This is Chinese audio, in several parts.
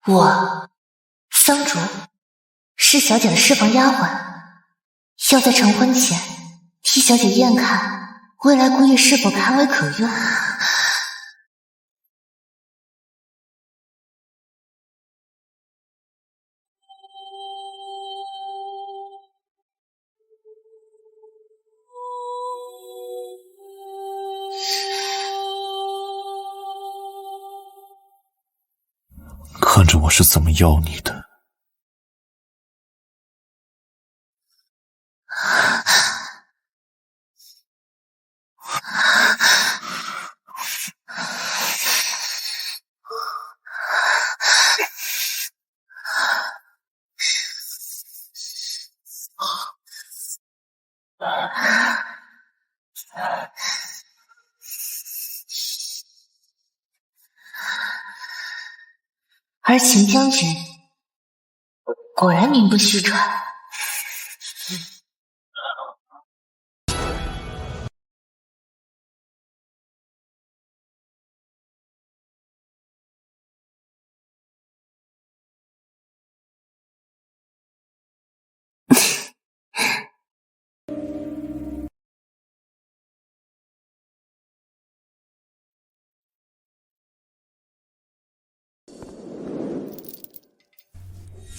我桑竹是小姐的侍房丫鬟，要在成婚前替小姐验看未来姑爷是否堪为可用。看着我是怎么要你的。而秦将军果然名不虚传。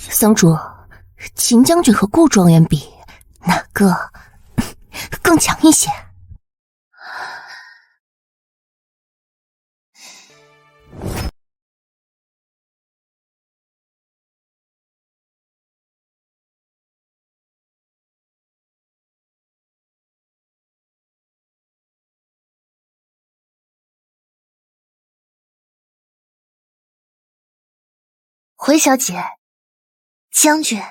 桑竹，秦将军和顾状元比，哪个更强一些？回小姐，将军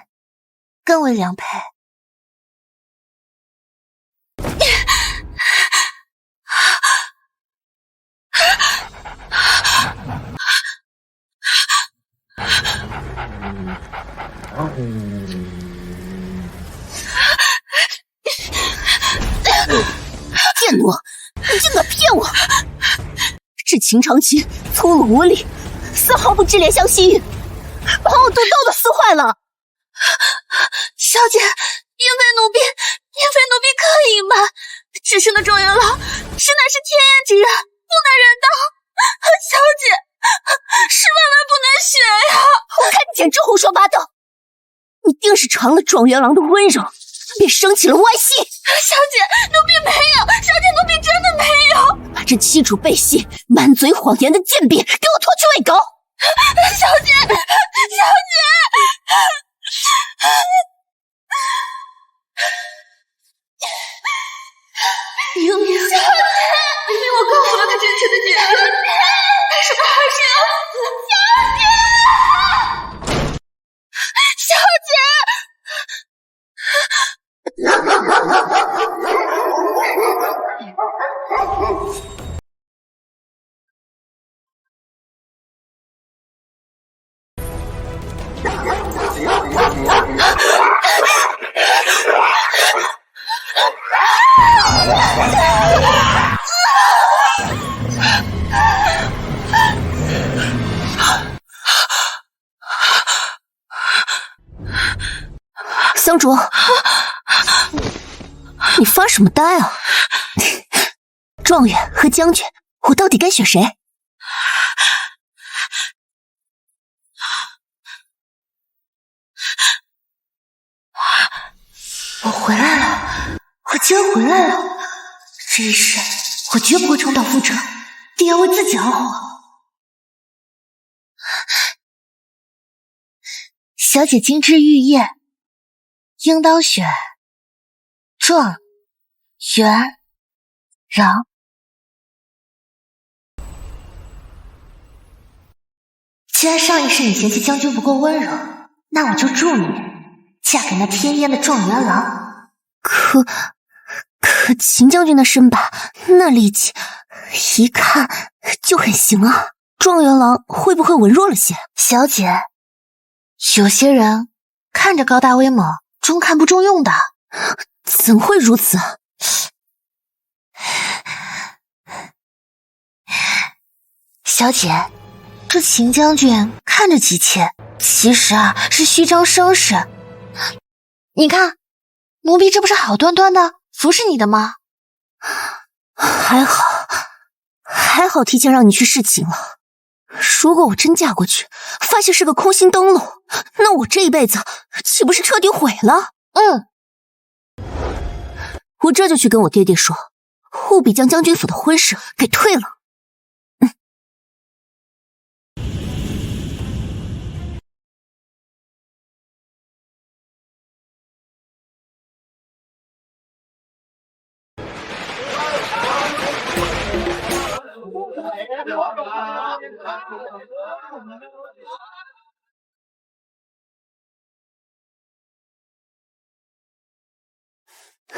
更为良配。贱奴，你竟敢骗我！这秦长卿粗鲁无礼，丝毫不知怜香惜玉，把我肚兜都撕坏了。小姐，因非奴婢可以瞒，只是那状元郎实乃是天厌之人，不能人道。小姐，是万万不能学呀！我看你简直胡说八道！你定是尝了状元郎的温柔，便生起了歪心。小姐，奴婢没有，小姐奴婢真的没有。把这欺主背信、满嘴谎言的贱婢给我拖去喂狗！小姐，小姐。明明我告诉了他真实的结论，但是他还是要死。小姐，桑竹，你发什么呆啊？状元和将军，我到底该选谁？我回来了，我竟然回来了！这一世，我绝不会重蹈覆辙，定要为自己而活。小姐金枝玉叶，应当选状元郎。既然上一世你嫌弃将军不够温柔，那我就助你嫁给那天烟的状元郎。可秦将军的身板，那力气，一看就很行啊。状元郎会不会文弱了些？小姐，有些人看着高大威猛，中看不中用的。怎会如此？小姐，这秦将军看看着急切，其实是虚张声势。你看，奴婢这不是好端端的服侍你的吗？还好提前让你去侍寝了。如果我真嫁过去，发现是个空心灯笼，那我这一辈子岂不是彻底毁了？我这就去跟我爹爹说，务必将将军府的婚事给退了。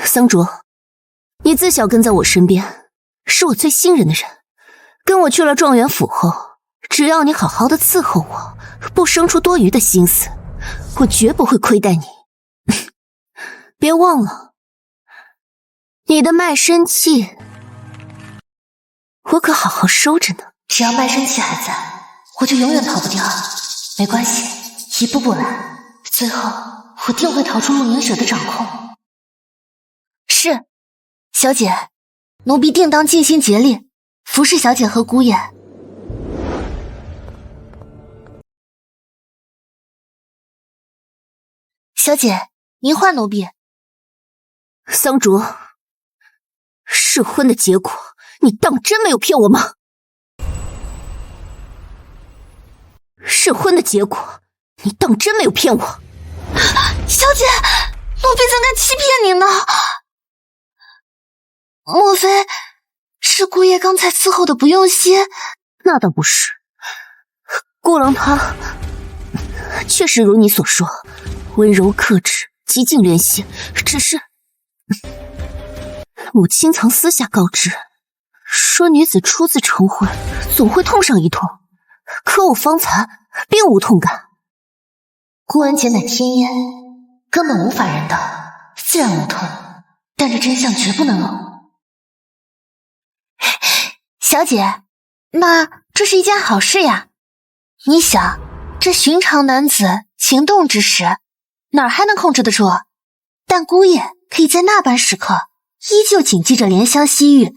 桑竹，你自小跟在我身边，是我最信任的人。跟我去了状元府后，只要你好好的伺候我，不生出多余的心思，我绝不会亏待你。别忘了，你的卖身契，我可好好收着呢。只要卖身契还在，我就永远跑不掉。没关系，一步步来，最后我定会逃出陆凝雪的掌控。是，小姐，奴婢定当尽心竭力服侍小姐和姑爷。小姐，您唤奴婢。桑竹，试婚的结果，你当真没有骗我吗？试婚的结果，你当真没有骗我？小姐，奴婢怎敢欺骗您呢？莫非是姑爷刚才伺候的不用心？那倒不是，顾郎他确实如你所说，温柔克制，极尽怜惜。只是母亲曾私下告知，说女子初次成婚，总会痛上一痛。可我方才并无痛感。顾安姐乃天烟，根本无法人道，自然无痛。但这真相绝不能漏。小姐，那这是一件好事呀。你想，这寻常男子情动之时，哪儿还能控制得住？但姑爷可以在那般时刻，依旧谨记着怜香惜玉，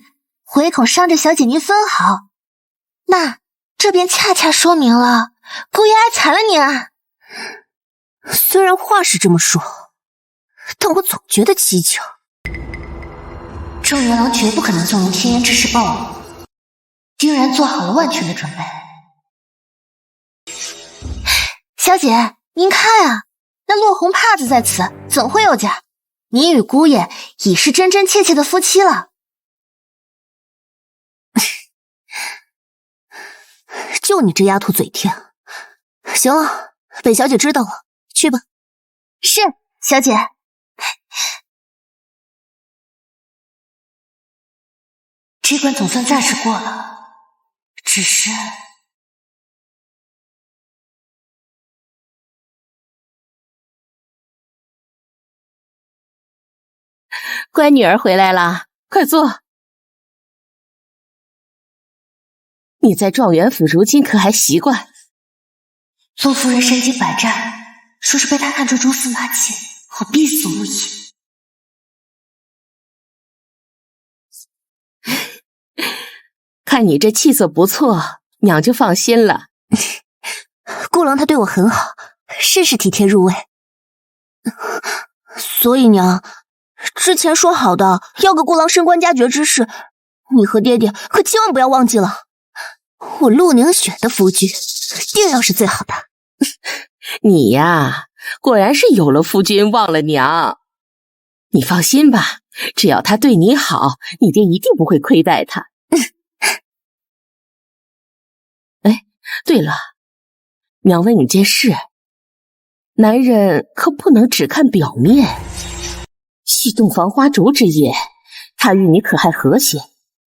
唯恐伤着小姐您分毫。那这便恰恰说明了姑爷爱惨了您啊。虽然话是这么说，但我总觉得蹊跷。郑元郎绝不可能纵容天烟之事暴露，定然做好了万全的准备。小姐，您看啊，那落红帕子在此，怎会有假？您与姑爷已是真真切切的夫妻了。就你这丫头嘴甜。行了，本小姐知道了，去吧。是，小姐。这关总算暂时过了，只是……乖女儿回来啦，快坐。你在状元府如今可还习惯？陆夫人身经百战，说是被他看出蛛丝马迹，我必死无疑。看你这气色不错，娘就放心了。顾郎他对我很好，甚是体贴入微。所以娘，之前说好的要个顾郎升官加爵之事，你和爹爹可千万不要忘记了。我陆凝雪的夫君定要是最好的。你呀，果然是有了夫君忘了娘。你放心吧，只要他对你好，你爹一定不会亏待他。哎，对了，娘问你件事，男人可不能只看表面。戏动防花烛之夜，他与你可还和谐？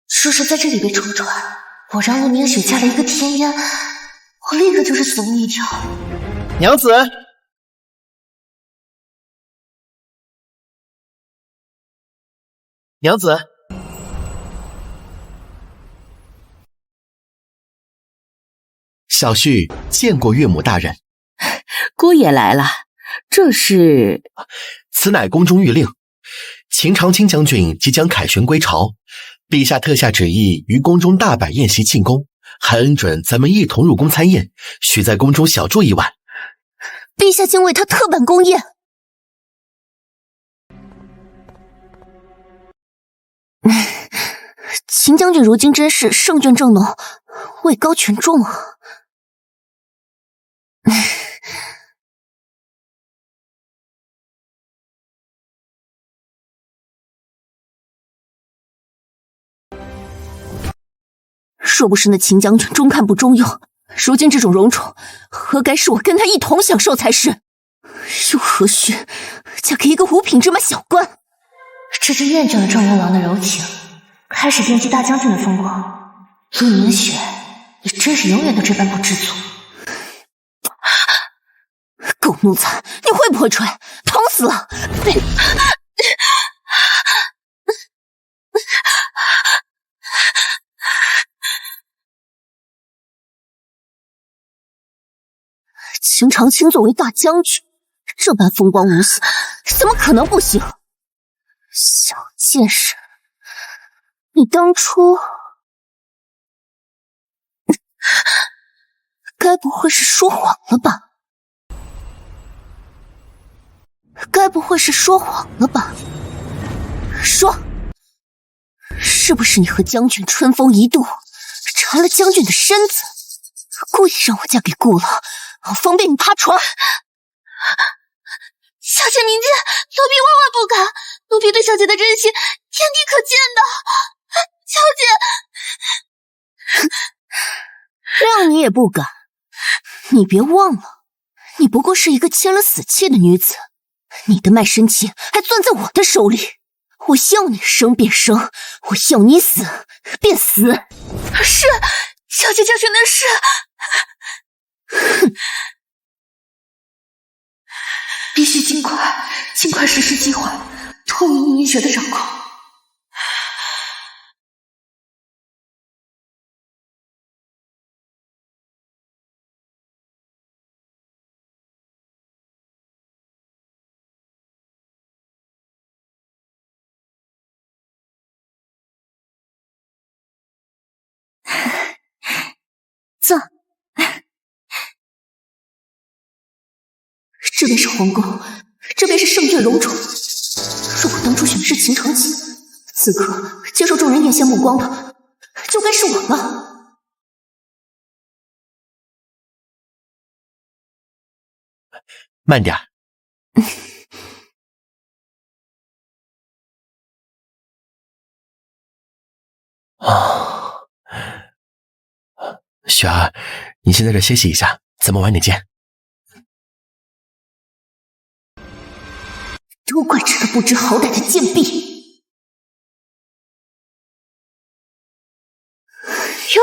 说是在这里被戳穿，我让陆凝雪嫁了一个天烟，我立刻就是死路一条。娘子，娘子，小婿见过岳母大人。姑爷来了，这是？此乃宫中谕令，秦长卿将军即将凯旋归朝，陛下特下旨意于宫中大摆宴席庆功，还恩准咱们一同入宫参宴，需在宫中小住一晚。陛下竟为他特办宫宴。秦将军如今真是圣眷正浓，位高权重啊。若不是那秦将军中看不中用，如今这种荣宠，何该是我跟他一同享受才是？又何须嫁给一个五品芝麻小官？这只厌倦了状元郎的柔情，开始惦记大将军的风光。陆凝雪，你真是永远都这般不知足。狗奴才，你会不会吹？疼死了！秦长卿作为大将军，这般风光无限，怎么可能不行？小贱人，你当初该不会是说谎了吧？该不会是说谎了吧？说，是不是你和将军春风一度，缠了将军的身子，故意让我嫁给顾老，方便你趴床？小姐明鉴，奴婢万万不敢，奴婢对小姐的真心，天地可见的。小姐，谅你也不敢。你别忘了，你不过是一个签了死契的女子，你的卖身契还攥在我的手里。我要你生便生，我要你死便死。是，小姐将军的事。哼，必须尽快实施计划，脱离宁雪的掌控。坐。这边是皇宫，这边是圣眷荣宠。如果当初选的是秦长卿，此刻接受众人艳羡目光的，就该是我了。慢点。雪儿，你先在这歇息一下，咱们晚点见。都怪这个不知好歹的贱婢！哟，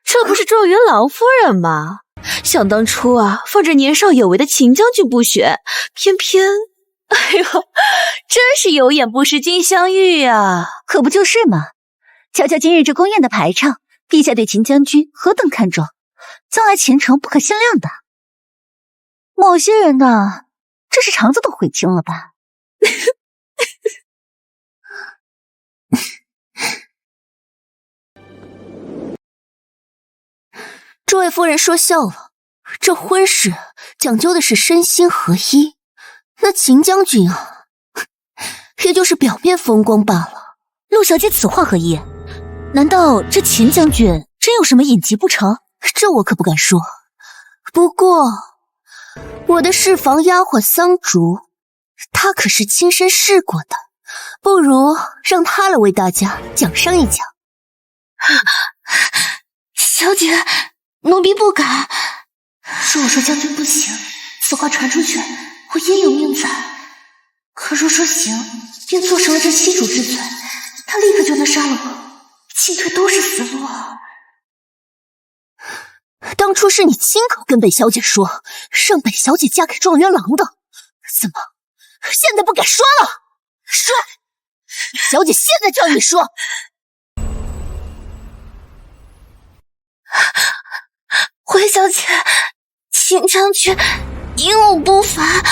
这不是状元郎夫人吗？想当初啊，放着年少有为的秦将军不选，偏偏……哎呦，真是有眼不识金镶玉啊！可不就是嘛！瞧瞧今日这宫宴的排场，陛下对秦将军何等看重，将来前程不可限量的。某些人呢，这是肠子都悔青了吧？诸位夫人说笑了，这婚事讲究的是身心合一，那秦将军啊，也就是表面风光罢了。陆小姐此话何意？难道这秦将军真有什么隐疾不成？这我可不敢说。不过我的侍房丫鬟桑竹，她可是亲身试过的，不如让她来为大家讲上一讲。小姐，奴婢不敢。若我说将军不行，此话传出去，我也有命在。可若说行，便做成了这欺主之罪，他立刻就能杀了我，进退都是死路啊！当初是你亲口跟本小姐说，让本小姐嫁给状元郎的，怎么现在不敢说了？说，小姐现在就让你说。回下小姐，秦将军英武不凡，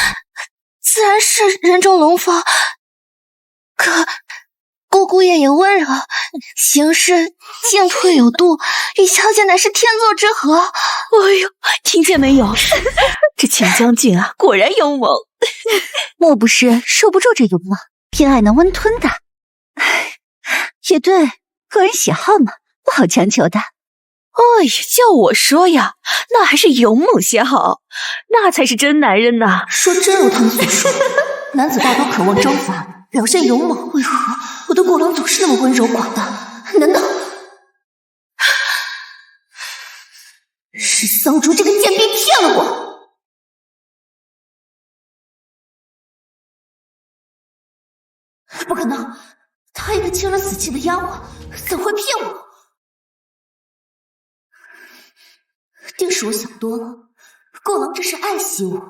自然是人中龙凤。可顾姑爷也温柔，行事进退有度，与小姐乃是天作之合。哎呦，听见没有？这秦将军啊，果然勇猛。莫不是受不住这勇猛，偏爱能温吞的？也对，个人喜好嘛，不好强求的。哎呀，叫我说呀，那还是勇猛些好，那才是真男人呐。说真如他们所说，男子大多渴望征伐，表现勇猛，为何我的顾郎总是那么温柔寡淡？难道是桑竹这个贱婢骗了我？不可能，他一个清了死气的丫鬟，怎会骗我？定是我想多了，顾郎这是爱惜我。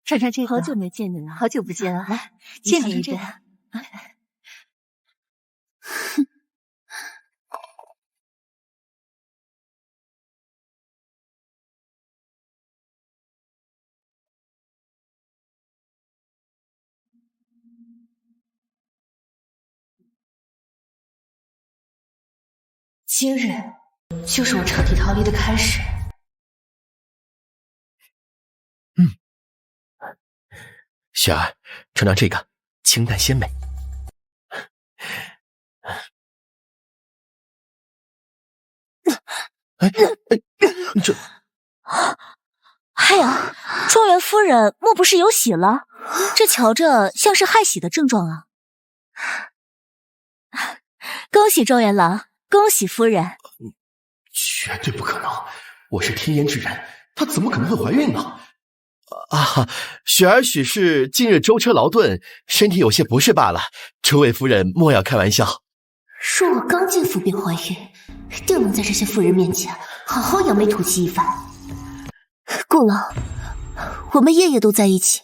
尝尝这个，好久没见你了，好久不见了，来，借你一杯。今日就是我彻底逃离的开始。雪儿，尝尝这个，清淡鲜美。这，哎呀，庄园夫人莫不是有喜了？这瞧着像是害喜的症状啊！恭喜庄园郎，恭喜夫人！绝对不可能，我是天颜之人，她怎么可能会怀孕呢？啊，雪儿许是近日舟车劳顿，身体有些不适罢了。诸位夫人莫要开玩笑。说我刚进府便怀孕，定能在这些妇人面前好好扬眉吐气一番。顾郎，我们夜夜都在一起，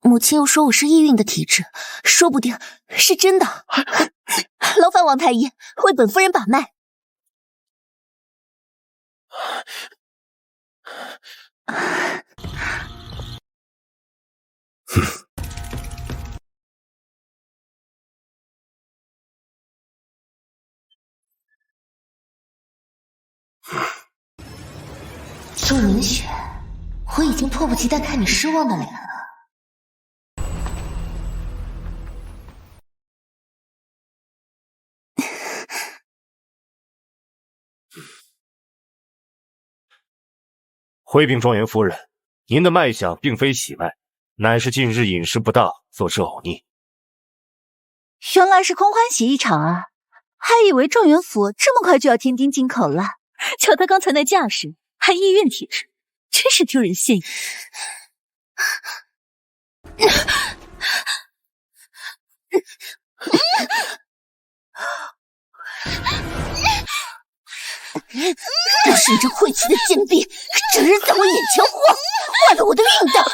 母亲又说我是易孕的体质，说不定是真的。劳烦王太医为本夫人把脉。苏明雪，我已经迫不及待看你失望的脸了。回禀庄园夫人，您的脉象并非喜脉，乃是近日饮食不当所致呕逆。原来是空欢喜一场啊！还以为状元府这么快就要添丁进口了，瞧他刚才那架势，还意孕体质，真是丢人现眼。要是你这晦气的贱婢，整日在我眼前晃，坏了我的运道。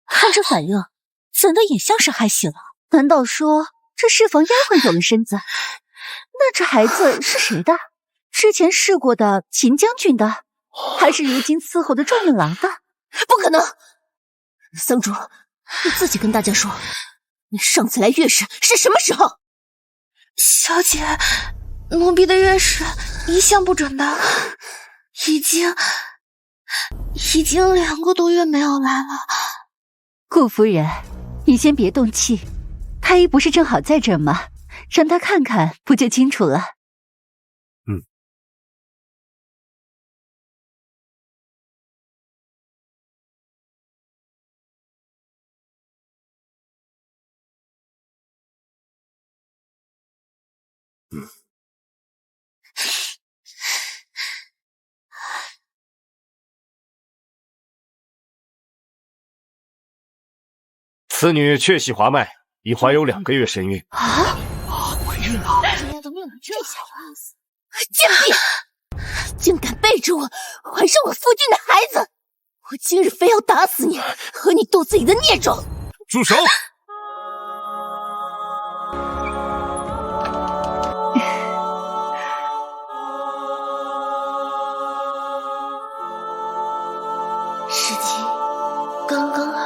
看这反应，怎的也像是害喜了？难道说这侍房丫鬟有了身子？那这孩子是谁的？之前试过的秦将军的，还是如今伺候的状元郎的？不可能！桑竹，你自己跟大家说，你上次来月事是什么时候？小姐，奴婢的月事一向不准的，已经2个多月没有来了。顾夫人，你先别动气，太医不是正好在这儿吗？让他看看，不就清楚了？此女确系滑脉，已怀有2个月身孕。怀孕了！今天怎么有这小子？贱婢，竟敢背着我，怀上我夫君的孩子！我今日非要打死你，和你斗自己的孽种！住手！时机刚刚好。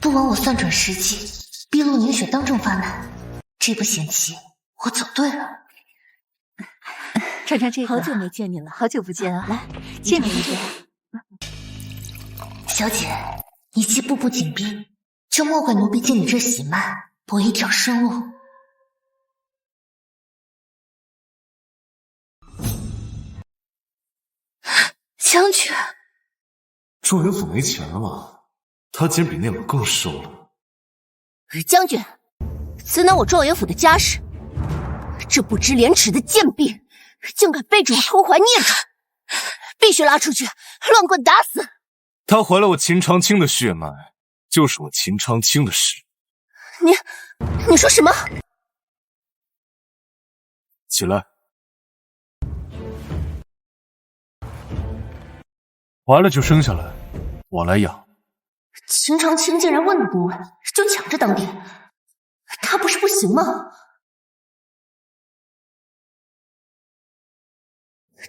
不枉我算准时机，逼陆凝雪当众发难。这步险棋我走对了。尝尝这个，好久没见你了，好久不见啊！来，见你一个。小姐，你既步步紧逼，就莫怪奴婢见你这喜脉，博一条生路。将军，状元府没钱了吗？他竟然比那老更瘦了。将军，此乃我状元府的家事，这不知廉耻的贱婢，竟敢背着我偷怀孽种，必须拉出去，乱棍打死！他怀了我秦长卿的血脉，就是我秦长卿的事。你说什么？起来。怀了就生下来，我来养。秦长卿竟然问都不问，就抢着当爹，他不是不行吗？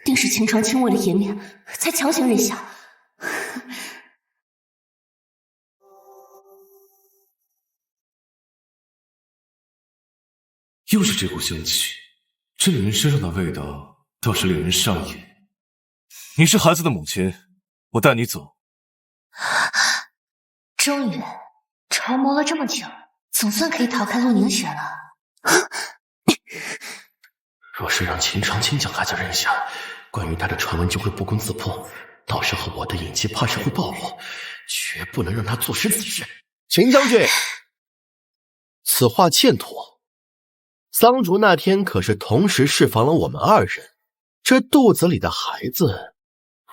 定是秦长卿为了颜面，才强行认下。又是这股香气，这女人身上的味道倒是令人上瘾。你是孩子的母亲，我带你走。终于筹谋了这么久，总算可以逃开陆凝雪了。若是让秦长卿将孩子认下，关于他的传闻就会不攻自破，到时候我的隐疾怕是会暴露，绝不能让他坐实此事。秦将军，此话欠妥。桑竹那天可是同时释放了我们二人，这肚子里的孩子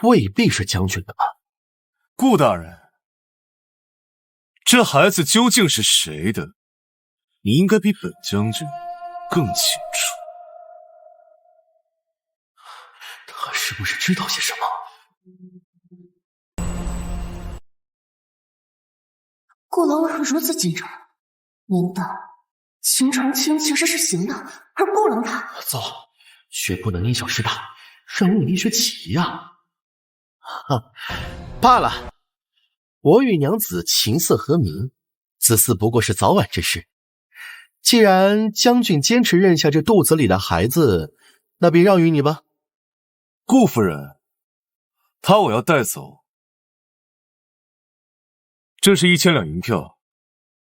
未必是将军的吧？顾大人，这孩子究竟是谁的？你应该比本将军更清楚。他是不是知道些什么？顾郎为何如此紧张？难道秦长卿其实是行的，而顾郎他……糟，绝不能因小失大，让陆凝雪起疑啊！罢了，我与娘子琴瑟和鸣，此次不过是早晚之事。既然将军坚持认下这肚子里的孩子，那便让与你吧。顾夫人，他我要带走。这是1000两银票，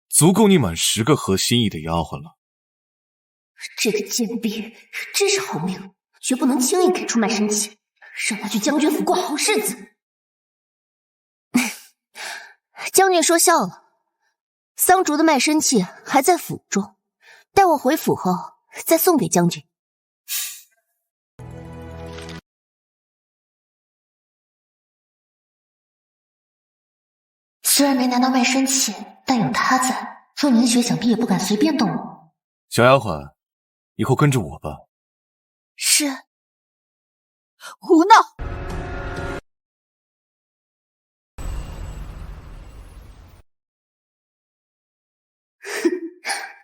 足够你买10个合心意的丫鬟了。这个贱婢真是好命，绝不能轻易给出卖身契，让他去将军府过好日子。将军说笑了，桑竹的卖身契还在府中，待我回府后再送给将军。虽然没拿到卖身契，但有他在，陆凝雪想必也不敢随便动我。小丫鬟，以后跟着我吧。是。胡闹！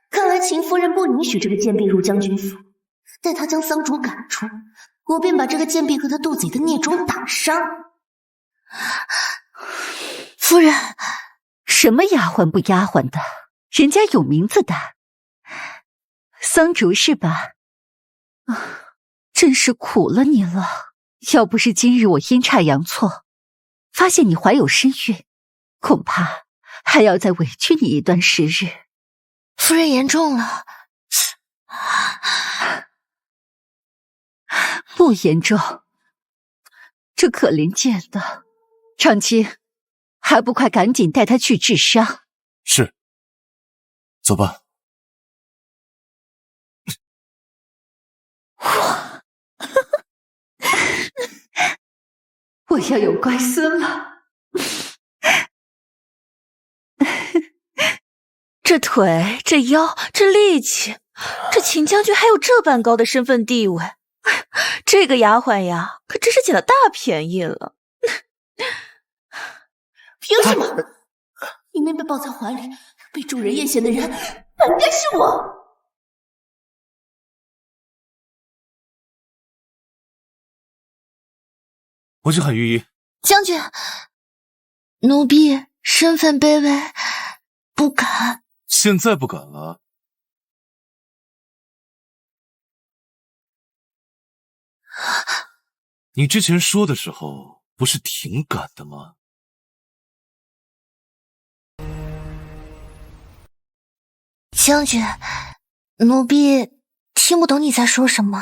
看来秦夫人不允许这个贱婢入将军府，待她将桑竹赶出，我便把这个贱婢和她肚子里的孽种打伤。夫人，什么丫鬟不丫鬟的，人家有名字的。桑竹是吧？真是苦了你了。要不是今日我阴差阳错，发现你怀有身孕，恐怕还要再委屈你一段时日。夫人言重了。不严重。这可怜见的，长卿，还不快赶紧带他去治伤。是。走吧。我要有乖孙了。这腿，这腰，这力气，这秦将军还有这般高的身份地位，这个丫鬟呀，可真是捡了大便宜了。凭什么？明明被抱在怀里，被众人艳羡的人，本该是我。我去喊御医。将军，奴婢身份卑微，不敢。现在不敢了？你之前说的时候不是挺敢的吗？将军，奴婢听不懂你在说什么。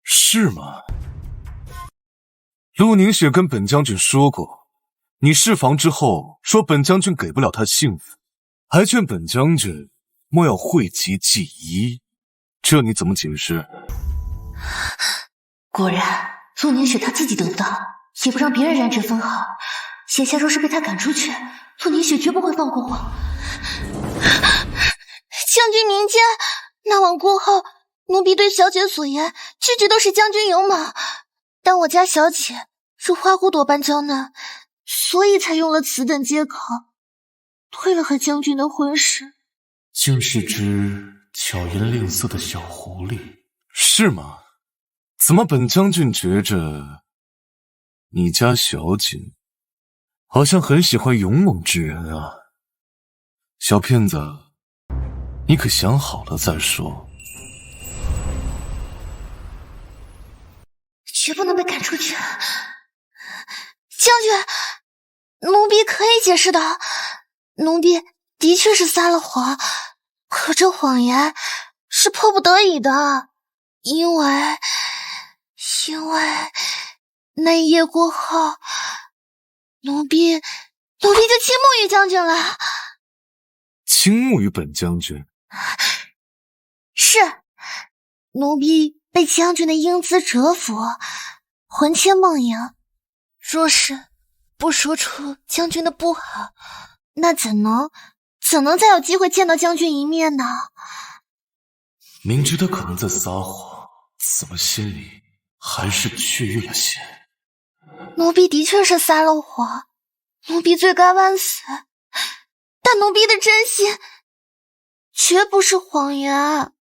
是吗？陆凝雪跟本将军说过，你释防之后说本将军给不了他幸福，还劝本将军莫要讳疾忌医，这你怎么解释？果然，陆凝雪他自己得到，也不让别人染指分毫。眼下若是被他赶出去，陆凝雪绝不会放过我。将军明鉴，那晚过后，奴婢对小姐所言，句句都是将军有马。但我家小姐如花骨朵般娇嫩，所以才用了此等借口，退了和将军的婚事。竟是只巧言令色的小狐狸，是吗？怎么本将军觉着你家小姐好像很喜欢勇猛之人啊？小骗子，你可想好了再说。绝不能被赶出去。将军，奴婢可以解释的。奴婢的确是撒了谎，可这谎言是迫不得已的，因为那一夜过后，奴婢就倾慕于将军了。倾慕于本将军？是，奴婢被将军的英姿折服，魂牵梦萦。若是不说出将军的不好，那怎能再有机会见到将军一面呢？明知他可能在撒谎，怎么心里还是雀跃了些？奴婢的确是撒了谎，奴婢罪该万死，但奴婢的真心绝不是谎言。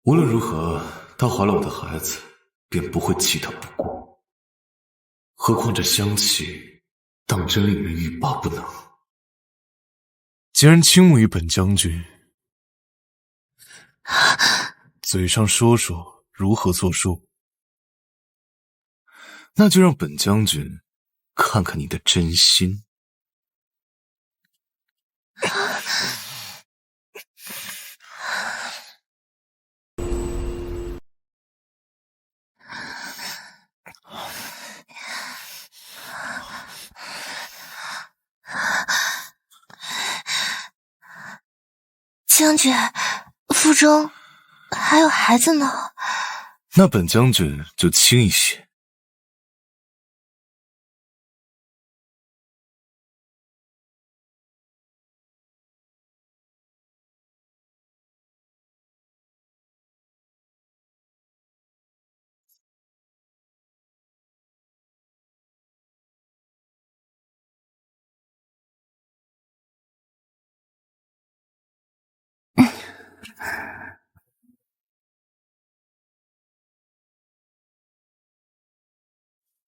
无论如何，他怀了我的孩子，便不会弃他不顾。何况这香气，当真令人欲罢不能。既然倾慕于本将军，嘴上说说如何作数，那就让本将军看看你的真心。将军，腹中还有孩子呢。那本将军就轻一些。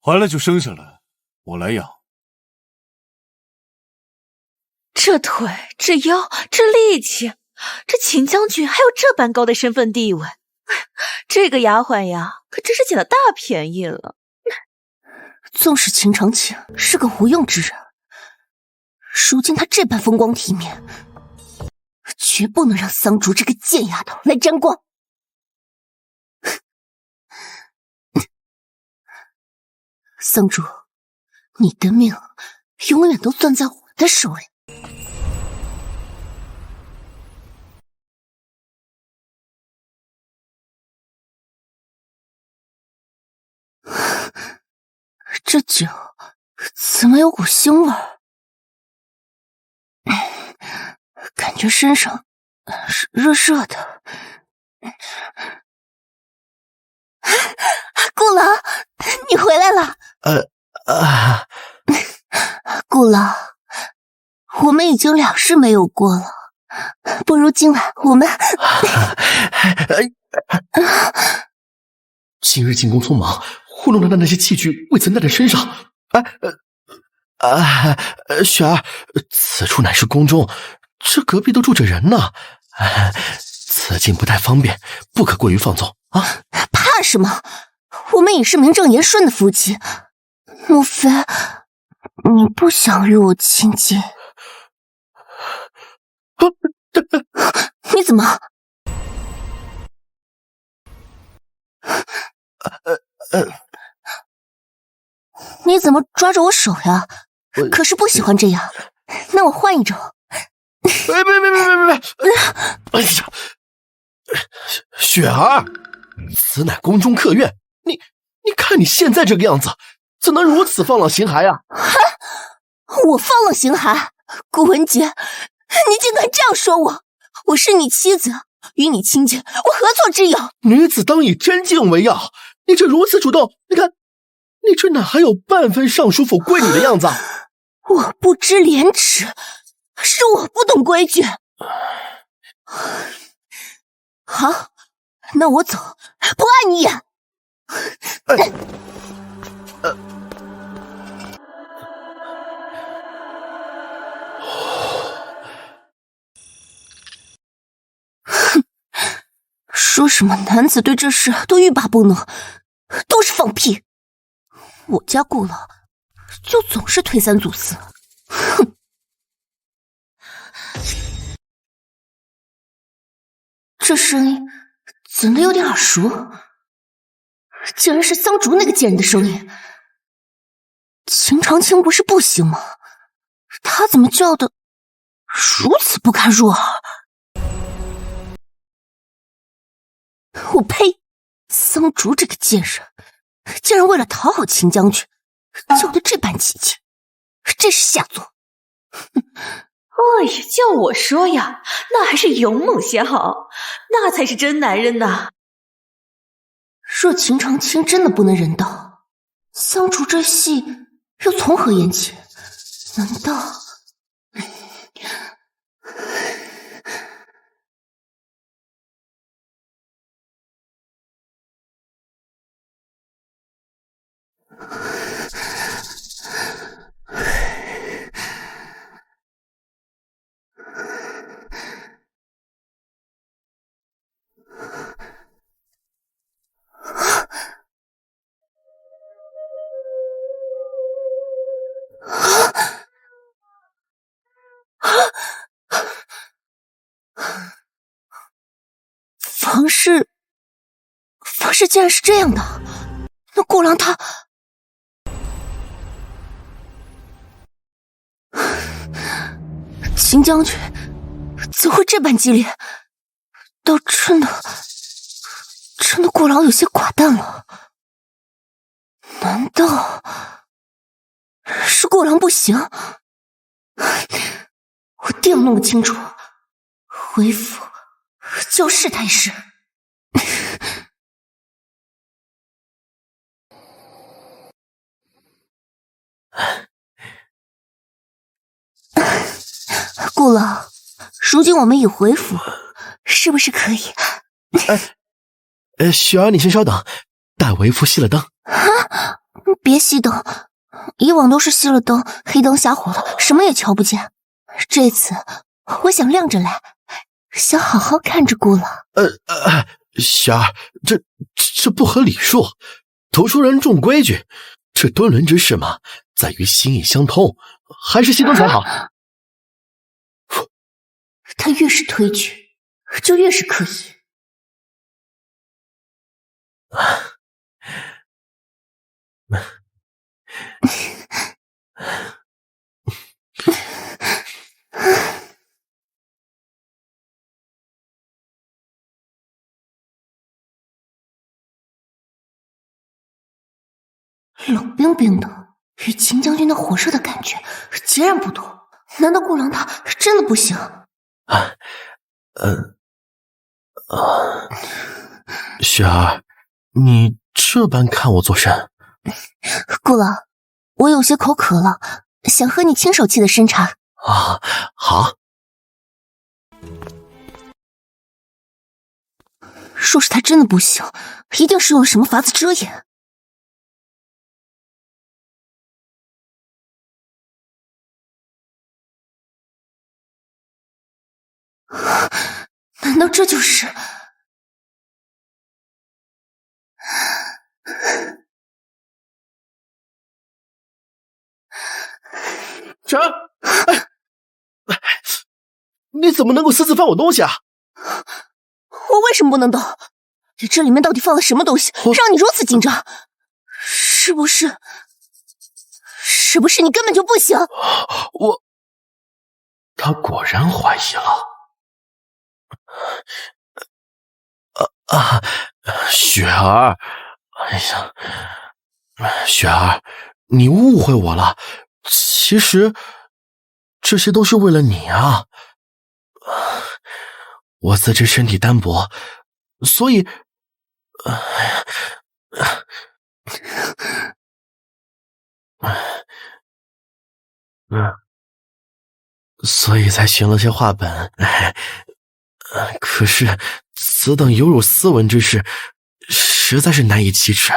怀了就生下来，我来养。这腿，这腰，这力气，这秦将军还有这般高的身份地位，这个丫鬟呀，可真是捡了大便宜了。纵使秦长卿是个无用之人，如今他这般风光体面，绝不能让桑竹这个贱丫头来沾光。桑竹，你的命永远都攥在我的手里。这酒怎么有股腥味儿？感觉身上是热热的。顾郎，你回来了。顾郎，我们已经2世没有过了，不如今晚我们……今日进宫匆忙，糊弄的那些器具未曾带在身上。雪儿，此处乃是宫中，这隔壁都住着人呢。此境不太方便，不可过于放纵啊！怕什么？我们也是名正言顺的夫妻。莫非你不想与我亲近？你怎么？你怎么抓着我手呀？可是不喜欢这样，那我换一种。别！哎呀，雪儿，此乃宫中客院，你看你现在这个样子，怎能如此放浪形骸啊？我放浪形骸？顾文杰，你竟敢这样说我！我是你妻子，与你亲近，我何错之有？女子当以真敬为要，你这如此主动，你看，你这哪还有半分尚书府贵女的样子？我不知廉耻，是我不懂规矩。好，那我走，不碍你眼。哼，说什么男子对这事都欲罢不能，都是放屁。我家顾老就总是推三阻四，哼！这声音怎的有点耳熟？竟然是桑竹那个贱人的声音。秦长青不是不行吗？他怎么叫的如此不堪入耳？我呸！桑竹这个贱人，竟然为了讨好秦将军，叫的这般急切，真是下作。哎呀，叫我说呀，那还是勇猛些好，那才是真男人呐。若秦长青真的不能人道，桑竹这戏又从何演起？难道……方式竟然是这样的，那顾郎他……秦将军怎会这般激烈？倒真的顾郎有些寡淡了。难道是顾郎不行？我定要弄个清楚，回府就试他一试。顾郎，如今我们已回府，是不是可以？雪儿，你先稍等，待为夫熄了灯。啊！别熄灯，以往都是熄了灯，黑灯瞎火的，什么也瞧不见。这次我想亮着来，想好好看着顾郎。雪儿，这不合礼数。读书人重规矩，这敦伦之事嘛，在于心意相通，还是熄灯才好。他越是推举，就越是刻意。冷冰冰的，与秦将军那火热的感觉截然不同。难道顾郎他真的不行？雪儿，你这般看我做甚？顾老，我有些口渴了，想喝你亲手沏的参茶。啊，好。若是他真的不行，一定是用了什么法子遮掩。难道这就是？晨儿，你怎么能够私自翻我东西啊？我为什么不能动？这里面到底放了什么东西，让你如此紧张？是不是你根本就不行？他果然怀疑了。雪儿，哎呀，雪儿，你误会我了。其实这些都是为了你啊。我自知身体单薄，所以，所以才寻了些话本。可是此等有辱斯文之事，实在是难以启齿。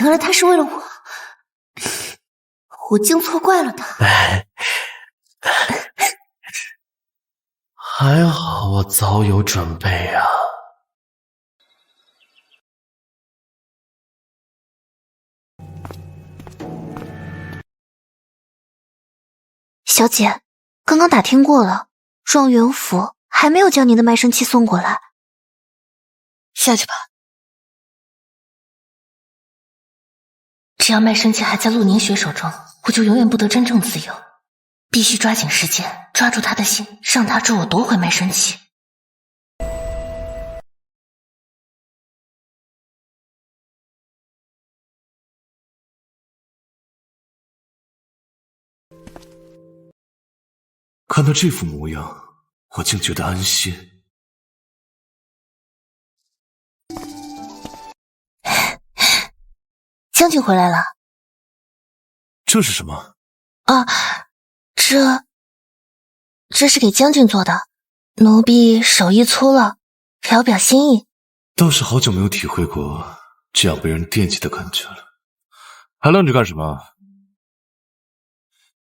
原来他是为了我，我竟错怪了他。还好我早有准备啊。小姐，刚刚打听过了，状元府还没有将您的卖身契送过来。下去吧。只要卖身契还在陆凝雪手中，我就永远不得真正自由。必须抓紧时间，抓住他的心，让他助我夺回卖身契。看他这副模样，我竟觉得安心。将军回来了。这是什么？啊，这是给将军做的，奴婢手艺粗了，表表心意。倒是好久没有体会过这样被人惦记的感觉了。还愣着干什么？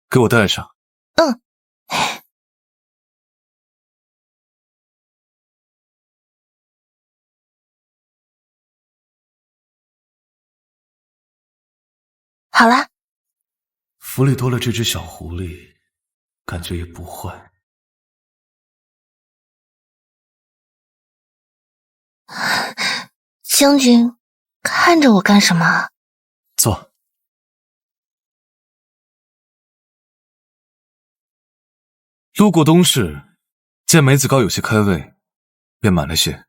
给我带上。嗯。好了。府里多了这只小狐狸，感觉也不坏。将军，看着我干什么？坐。路过东市，见梅子糕有些开胃，便买了些。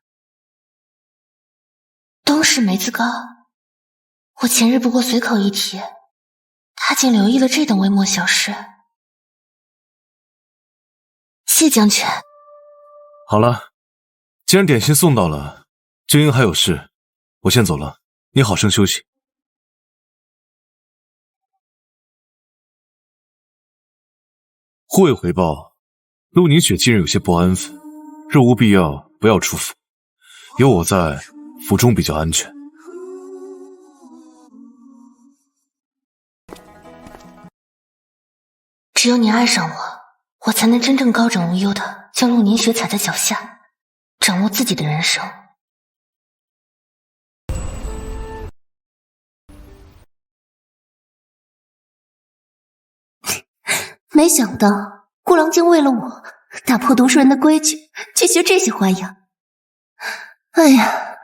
东市梅子糕，我前日不过随口一提，他竟留意了这等微末小事。谢将军。好了，既然点心送到了，就因还有事，我先走了，你好生休息。护卫回报，陆凝雪近日有些不安分，若无必要，不要出府，有我在，府中比较安全。只有你爱上我，我才能真正高枕无忧的将陆凝雪踩在脚下，掌握自己的人生。没想到顾郎竟为了我打破读书人的规矩，去学这些花样。哎呀，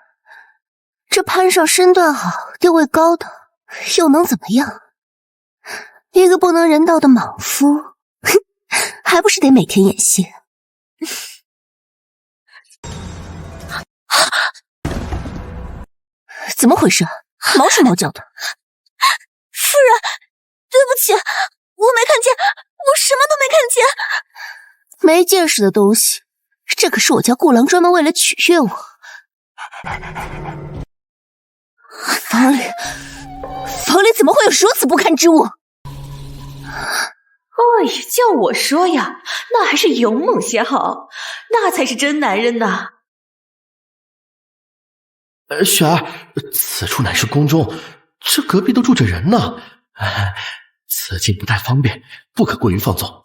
这攀上身段好、地位高的，又能怎么样？一个不能人道的莽夫，还不是得每天演戏？怎么回事？毛手毛脚的。夫人，对不起，我没看见，我什么都没看见。没见识的东西，这可是我家顾郎专门为了取悦我。房里怎么会有如此不堪之物？哎呀，叫我说呀，那还是勇猛些好，那才是真男人呐。雪儿，此处乃是宫中，这隔壁都住着人呢，此境不太方便，不可过于放纵。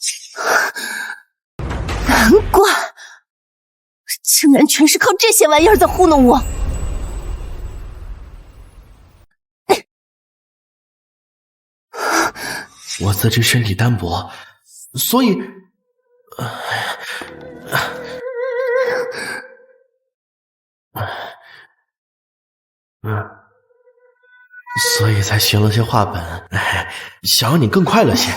难怪，竟然全是靠这些玩意儿在糊弄我。我自知身体单薄，所以，所以才学了些话本，想让你更快乐些。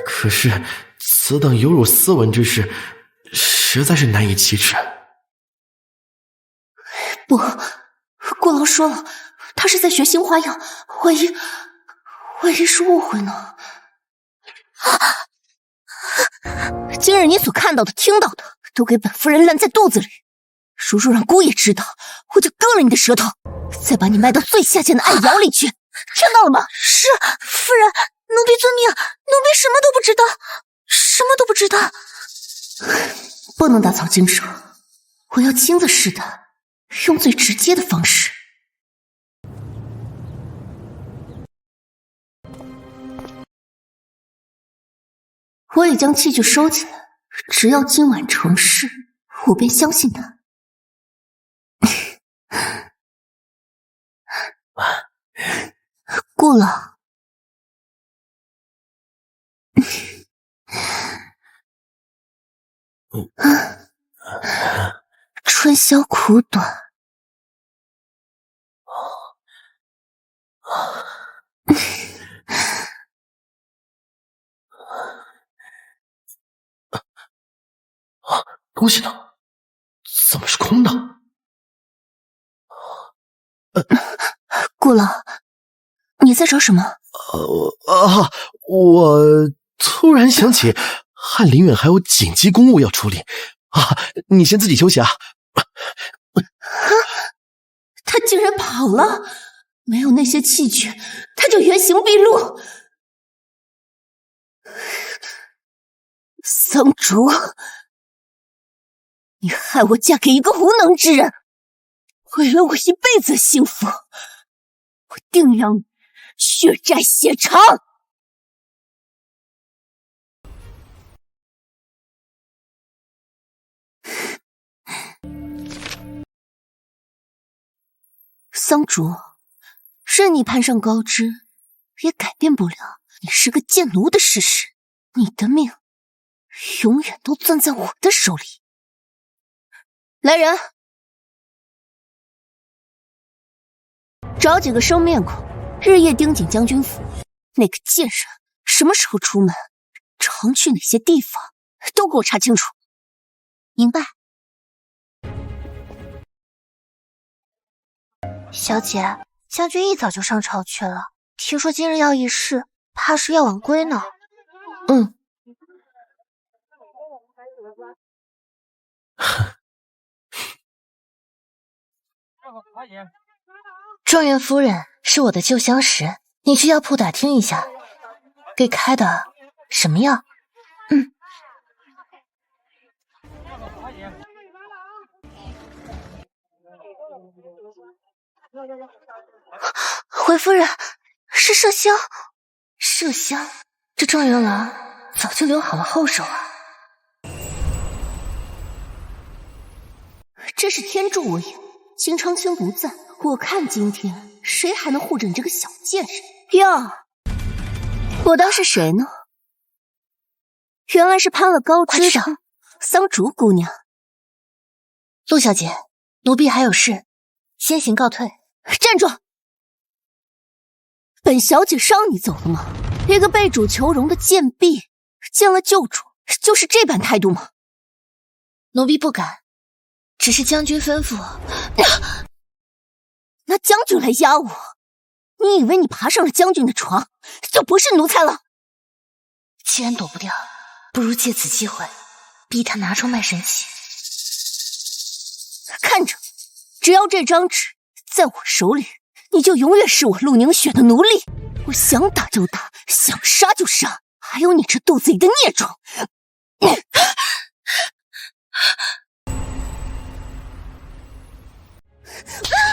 可是此等有辱斯文之事，实在是难以启齿。不，顾郎说了，他是在学新花样，万一是误会呢？今日你所看到的、听到的，都给本夫人烂在肚子里。如若让姑爷知道，我就割了你的舌头，再把你卖到最下贱的暗窑里去，听到了吗？是，夫人，奴婢遵命，奴婢什么都不知道，什么都不知道。不能打草惊蛇，我要亲自试探，用最直接的方式。我已将器具收起来，只要今晚成事，我便相信他。顾郎，春宵苦短，东西呢？怎么是空的？顾郎，你在找什么？我突然想起翰林院还有紧急公务要处理啊！你先自己休息啊。他竟然跑了！没有那些器具，他就原形毕露。桑竹，你害我嫁给一个无能之人，毁了我一辈子的幸福，我定让你血债血偿！桑竹，任你攀上高枝，也改变不了你是个贱奴的事实。你的命永远都攥在我的手里。来人，找几个生面孔，日夜盯紧将军府。那个贱人什么时候出门，常去哪些地方，都给我查清楚。明白。小姐，将军一早就上朝去了，听说今日要议事，怕是要晚归呢。状元夫人是我的旧相识，你去药铺打听一下，给开的什么药？回夫人，是麝香。麝香，这状元郎早就留好了后手啊。这是天助我也，秦长卿不在，我看今天谁还能护着你这个小贱人哟？我当是谁呢？原来是攀了高枝的桑竹姑娘。陆小姐，奴婢还有事，先行告退。站住！本小姐让你走了吗？一个被主求荣的贱婢，见了旧主就是这般态度吗？奴婢不敢，只是将军吩咐。拿将军来压我，你以为你爬上了将军的床，就不是奴才了？既然躲不掉，不如借此机会逼他拿出卖身契。看着，只要这张纸在我手里，你就永远是我陆宁雪的奴隶。我想打就打，想杀就杀，还有你这肚子里的孽种！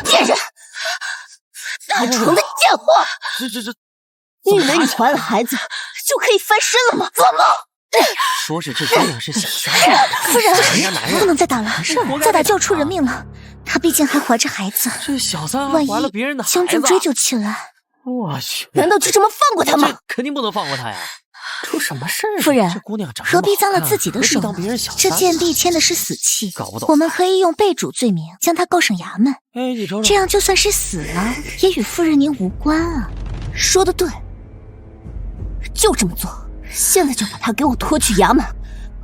贱人，大床的贱货！你以为你怀了孩子就可以翻身了吗？做梦！说是这姑娘是想杀夫人，不能再打了，再打就要出人命了。她毕竟还怀着孩子，这小三万一怀了别人的孩子，将军追究起来，我去，难道就这么放过他吗？这肯定不能放过他呀！出什么事儿？夫人，这姑娘长何必脏了自己的手当别人小这剑壁签的是死契，搞不懂。我们可以用被主罪名将他告上衙门。哎，你瞅瞅，这样就算是死了，也与夫人您无关啊。说得对，就这么做。现在就把他给我拖去衙门，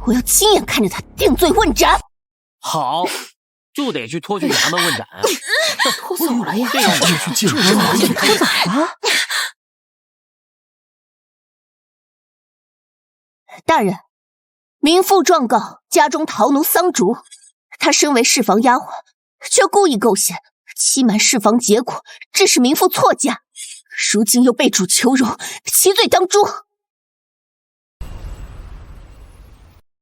我要亲眼看着他定罪问斩。好，就得去拖去衙门问斩。拖走了呀！这让我去见人，你拖哪了？大人，民妇状告家中逃奴桑竹，他身为侍房丫鬟，却故意构陷，欺瞒侍房结果，致使民妇错嫁，如今又被主求荣，其罪当诛。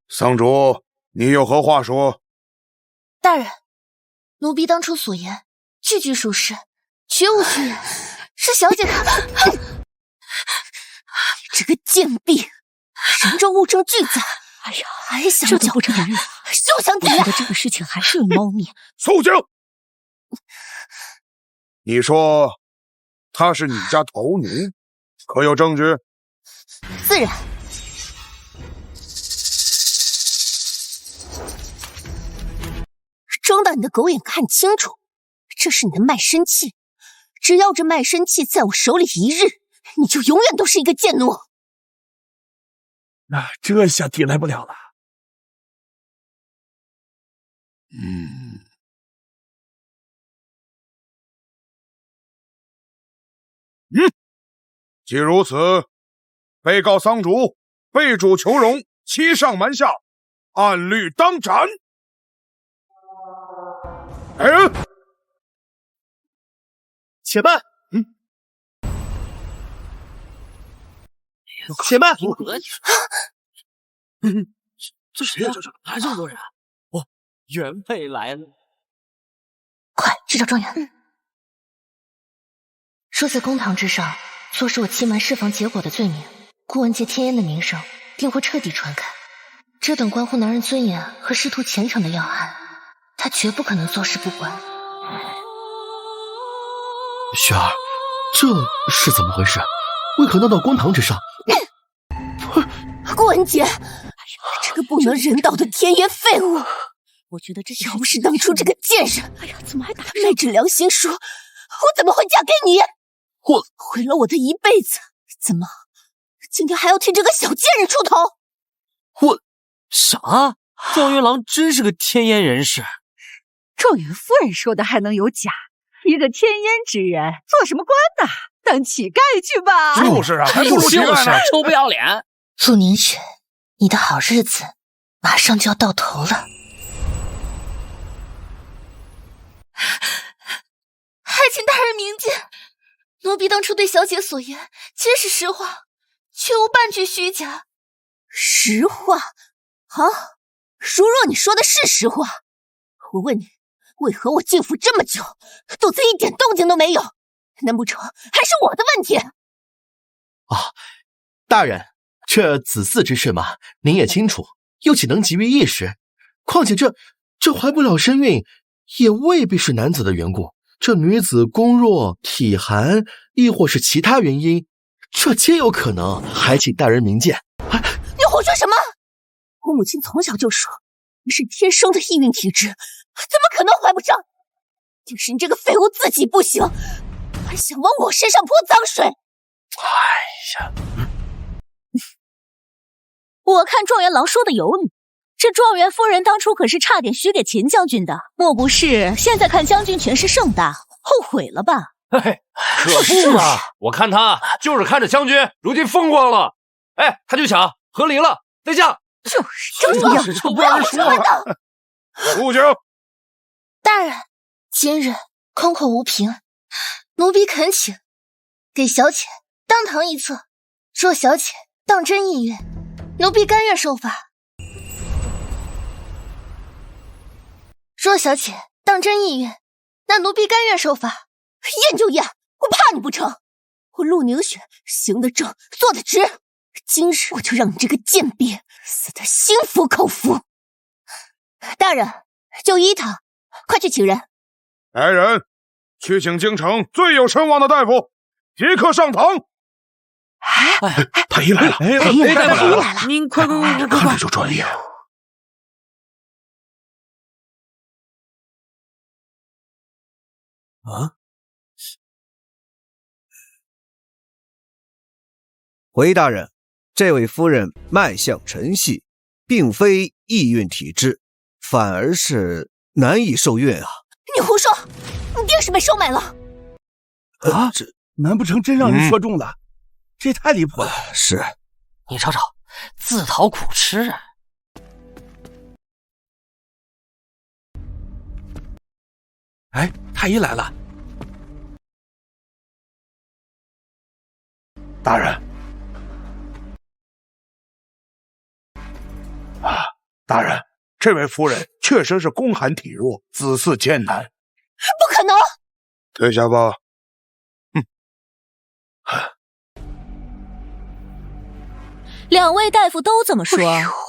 桑竹，你有何话说？大人，奴婢当初所言句句属实，绝无虚言，是小姐她。你这个贱婢，人肉物证俱在，哎呀，还想这都不成人了，休想抵赖！我觉得这个事情还是有猫腻。肃静！你说她是你家头女，可有证据？自然。睁大你的狗眼看清楚，这是你的卖身契。只要这卖身契在我手里一日，你就永远都是一个贱奴。那这下抵赖不了了。既如此，被告桑竹被主求荣，欺上瞒下，按律当斩。来人！且慢，且慢！这谁呀？还这么多人？哦，原配来了！快去找状元。说在公堂之上，坐实我欺瞒侍房结果的罪名，顾文杰天烟的名声定会彻底传开。这等关乎男人尊严和仕途前程的要害，他绝不可能坐视不管。雪儿，这是怎么回事？为何闹到公堂之上？顾文杰，哎呀，这个不能人道的天烟废物！我觉得这要不是当初这个贱人，哎呀，怎么还打昧着良心说，我怎么会嫁给你？我毁了我的一辈子，怎么今天还要替这个小贱人出头？我啥？状元郎真是个天烟人士。状元夫人说的还能有假？一个天烟之人，做什么官呢？当乞丐去吧。就是啊，还不如乞丐呢。臭不要脸！陆宁雪，你的好日子马上就要到头了。还请大人明鉴，奴婢当初对小姐所言皆是实话，却无半句虚假。实话？好，如若你说的是实话，我问你，为何我进府这么久，肚子一点动静都没有？难不成还是我的问题？大人，这子嗣之事嘛，您也清楚，又岂能急于一时？况且这怀不了身孕，也未必是男子的缘故。这女子宫弱体寒，亦或是其他原因，这皆有可能，还请大人明鉴。你胡说什么？我母亲从小就说你是天生的易孕体质，怎么可能怀不上？定是你这个废物自己不行，还想往我身上泼脏水。哎呀，我看状元郎说的有理，这状元夫人当初可是差点许给秦将军的，莫不是现在看将军权势盛大，后悔了吧？嘿，可不嘛！我看他就是看着将军如今风光了，哎，他就想和离了再嫁，就是这样，就不让人说了。肃静！大人，今日空口无凭，奴婢恳请给小姐当堂一策。若小姐当真意愿，奴婢甘愿受罚。若小姐当真意愿，那奴婢甘愿受罚。验就验，我怕你不成？我陆宁雪行得正，坐得直。今日我就让你这个贱婢死得心服口服。大人，就依他，快去请人。来人，去请京城最有声望的大夫，即刻上堂。太医来了！太医来了！您快！看着就专业。啊！回大人，这位夫人脉象沉细，并非易孕体质，反而是难以受孕啊！你胡说！你定是被收买了！啊，这难不成真让人说中了？这也太离谱了！是，你瞅瞅，自讨苦吃啊！哎，太医来了！大人，大人，这位夫人确实是宫寒体弱，子嗣艰难。不可能！退下吧。两位大夫都这么说，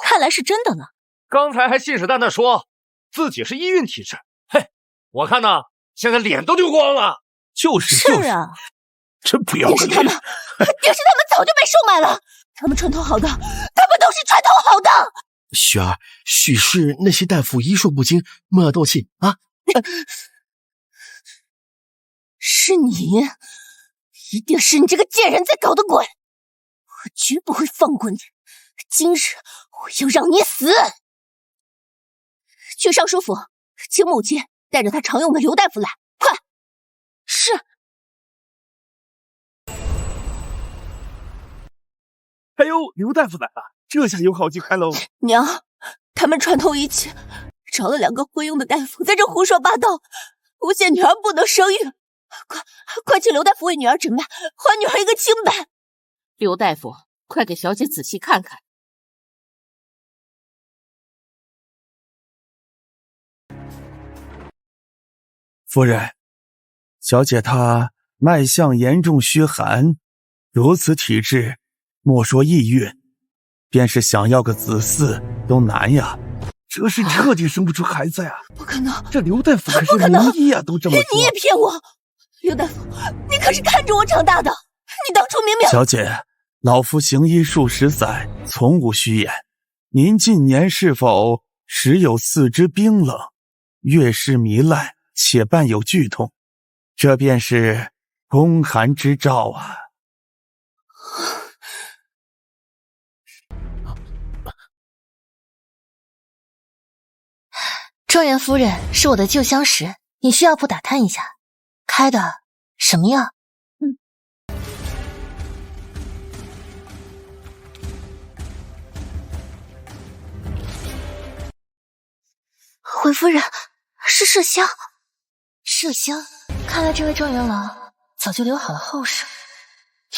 看来是真的呢。刚才还信誓旦旦说自己是医孕体质，嘿，我看呐，现在脸都丢光了。就是啊，真不要脸！定是他们早就被收买了。他们串通好的，他们都是串通好的。雪儿，许是那些大夫医术不精，莫要斗气啊！是你，一定是你这个贱人在搞的鬼！我绝不会放过你，今日我要让你死！去尚书府，请母亲带着她常用的刘大夫来，快！是。哎呦，刘大夫来了，这下有好戏看喽！娘，他们串通一气，找了2个会用的大夫，在这胡说八道，诬陷女儿不能生育。快请刘大夫为女儿诊脉，还女儿一个清白。刘大夫，快给小姐仔细看看。夫人，小姐她脉象严重虚寒，如此体质，莫说易孕，便是想要个子嗣都难呀。这是彻底生不出孩子呀！不可能！这刘大夫可是名医呀，都这么说。你也骗我！刘大夫，你可是看着我长大的，你当初明明……小姐，老夫行医数十载，从无虚言。您近年是否时有四肢冰冷，月事糜烂，且伴有剧痛？这便是宫寒之兆啊！状元夫人是我的旧相识，你去药铺打探一下，开的什么药？回夫人，是麝香。麝香，看来这位状元郎早就留好了后事。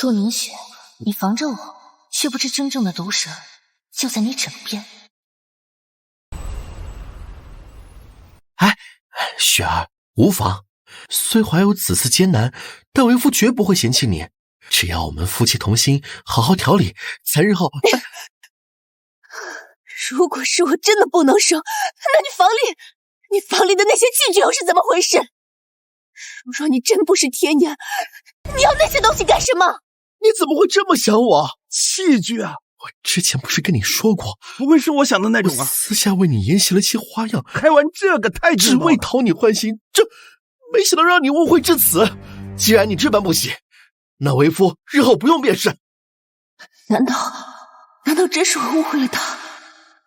陆明雪，你防着我，却不知真正的毒蛇就在你枕边。哎，雪儿，无妨。虽怀有子嗣艰难，但为夫绝不会嫌弃你。只要我们夫妻同心，好好调理，咱日后……如果是我真的不能生，那你房里的那些器具又是怎么回事？如若你真不是天颜，你要那些东西干什么？你怎么会这么想我？器具啊！我之前不是跟你说过，不会是我想的那种啊！私下为你研习了些花样，开完这个太只为讨你欢心，这没想到让你误会至此。既然你这般不喜，那为夫日后不用便是。难道真是我误会了他？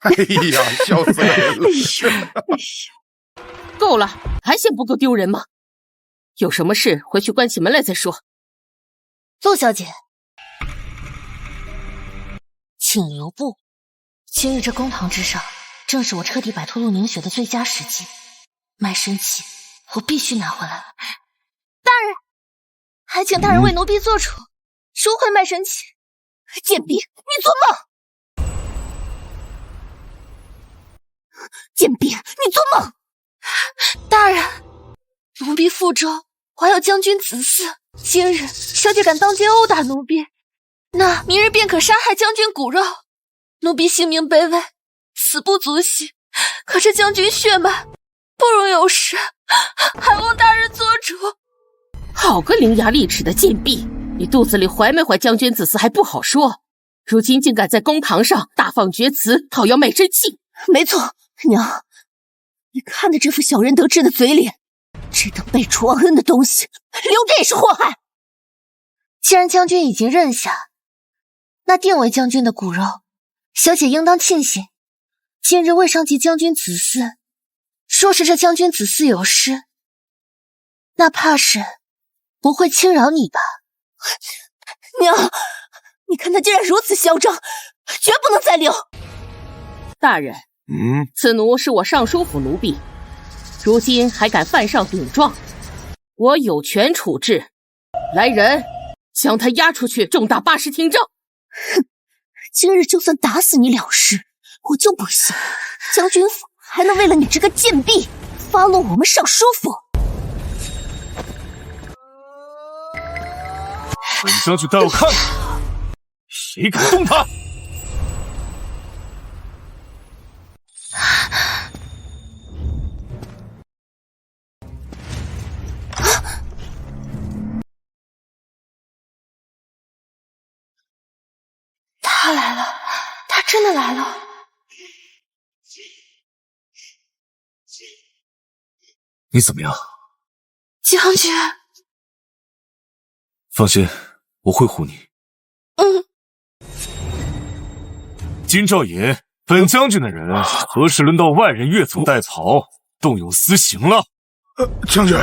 哎呀，笑死人了！够了，还嫌不够丢人吗？有什么事回去关起门来再说。陆小姐，请留步。今日这公堂之上，正是我彻底摆脱陆凝雪的最佳时机。卖身契，我必须拿回来。大人，还请大人为奴婢做主，赎回卖身契。贱婢，你做梦！贱婢，你做梦！大人，奴婢腹中怀有将军子嗣，今日小姐敢当街殴打奴婢，那明日便可杀害将军骨肉。奴婢性命卑微，死不足惜，可这将军血脉不容有失，还望大人做主。好个伶牙俐齿的贱婢，你肚子里怀没怀将军子嗣还不好说，如今竟敢在公堂上大放厥词，讨要卖身契。没错，娘，你看的这副小人得志的嘴脸，这等被除忘恩的东西，留着也是祸害。既然将军已经认下，那定为将军的骨肉，小姐应当庆幸。今日未伤及将军子嗣，若是这将军子嗣有失，那怕是不会轻饶你吧？娘，你看他竟然如此嚣张，绝不能再留。大人，此奴是我尚书府奴婢，如今还敢犯上顶撞，我有权处置。来人，将他押出去，重打80听证。哼，今日就算打死你了事，我就不信将军府还能为了你这个贱婢发落我们尚书府。本将军带我看看，谁敢动他！他来了，他真的来了。你怎么样？将军，放心，我会护你。金兆尹，本将军的人何时轮到外人越俎代庖，动有私刑了？将军，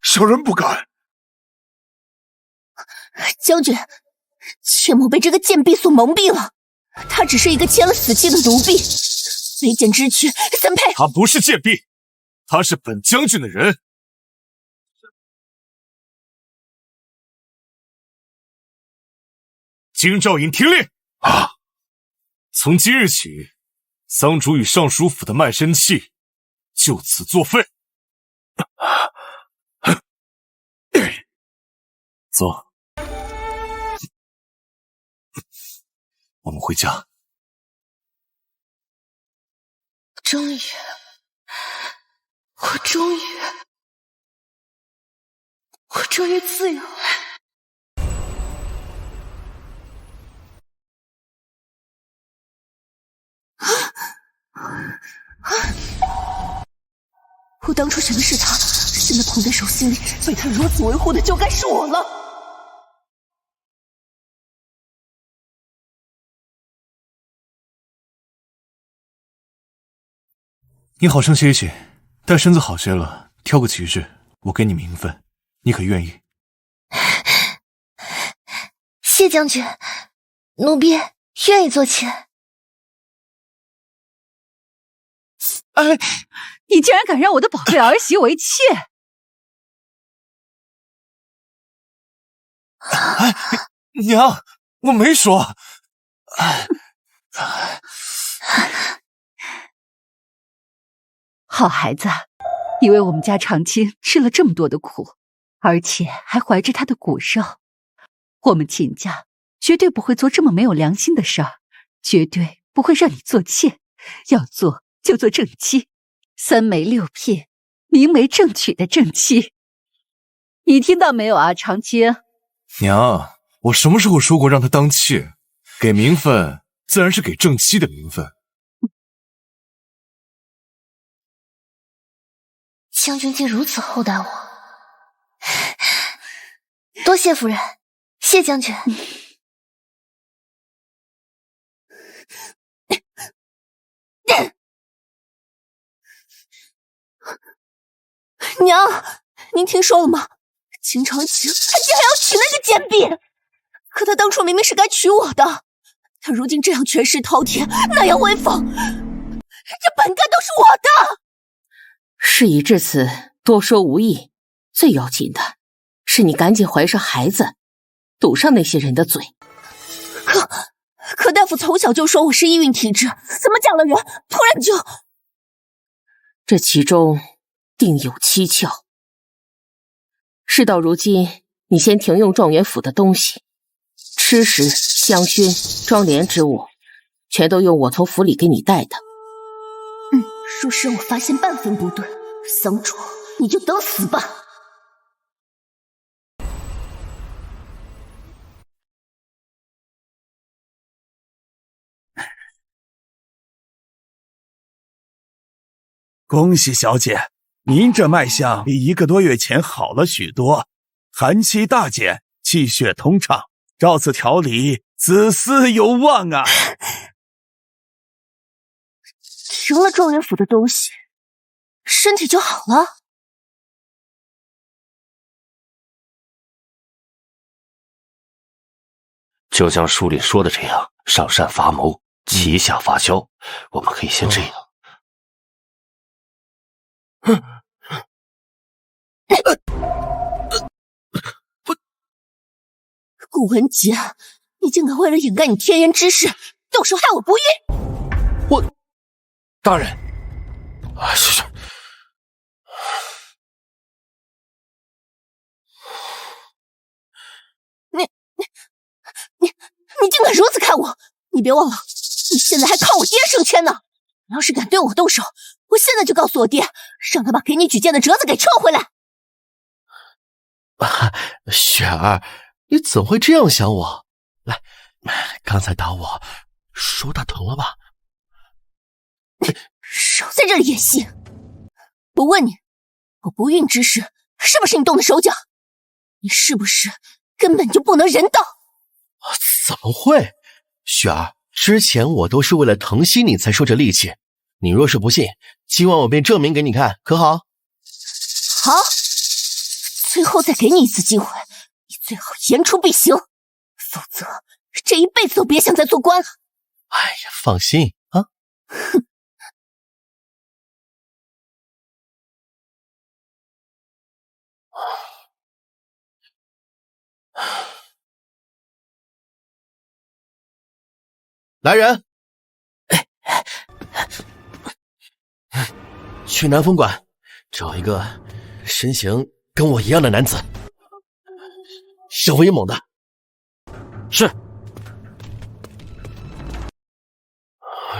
小人不敢。将军，切莫被这个贱婢所蒙蔽了，他只是一个签了死契的奴婢，卑贱之躯怎配？他不是贱婢，他是本将军的人。金兆尹听令啊！从今日起，桑竹与尚书府的卖身契就此作废。走，我们回家。终于自由了。我当初选的是他，现在捧在手心里，被他如此维护的就该是我了。你好生歇一歇，待身子好些了，挑个吉日，我给你名分，你可愿意？谢将军，奴婢愿意做妾。哎，你竟然敢让我的宝贝儿媳为妾！哎，娘，我没说。好孩子，你为我们家长青吃了这么多的苦，而且还怀着他的骨肉，我们秦家绝对不会做这么没有良心的事儿，绝对不会让你做妾，要做就做正妻，3媒6聘，明媒正娶的正妻。你听到没有啊，长青？娘，我什么时候说过让她当妾？给名分自然是给正妻的名分。将军竟如此厚待我，多谢夫人，谢将军。娘，您听说了吗？秦长青他竟然要娶那个贱婢，可他当初明明是该娶我的，他如今这样权势滔天，那样威风，这本该都是我的。事已至此，多说无益。最要紧的是你赶紧怀上孩子，堵上那些人的嘴。可大夫从小就说我是异孕体质，怎么讲了人突然就……这其中定有蹊跷。事到如今，你先停用状元府的东西，吃食、香薰、妆奁之物，全都用我从府里给你带的。若是让我发现半分不对，桑主你就等死吧。恭喜小姐，您这脉象比1个多月前好了许多，寒气大减，气血通畅，照此调理，子嗣有望啊！停了状元府的东西，身体就好了。就像书里说的这样，上善伐谋，其下伐肖。我们可以先这样。顾文杰，你竟敢为了掩盖你天颜之事，动手害我不义！大人，是。你竟敢如此看我！你别忘了，你现在还靠我爹升迁呢！你要是敢对我动手，我现在就告诉我爹，让他把给你举荐的折子给撤回来。雪儿，你怎会这样想我？来，刚才打我，手打疼了吧？少在这里演戏！我问你，我不孕之事是不是你动的手脚？你是不是根本就不能人道？怎么会？雪儿，之前我都是为了疼惜你才受着力气，你若是不信，今晚我便证明给你看，可好？好，最后再给你一次机会，你最好言出必行，否则这一辈子都别想再做官了。哎呀，放心啊。哼。来人，去南风馆找一个身形跟我一样的男子，小威猛的。是。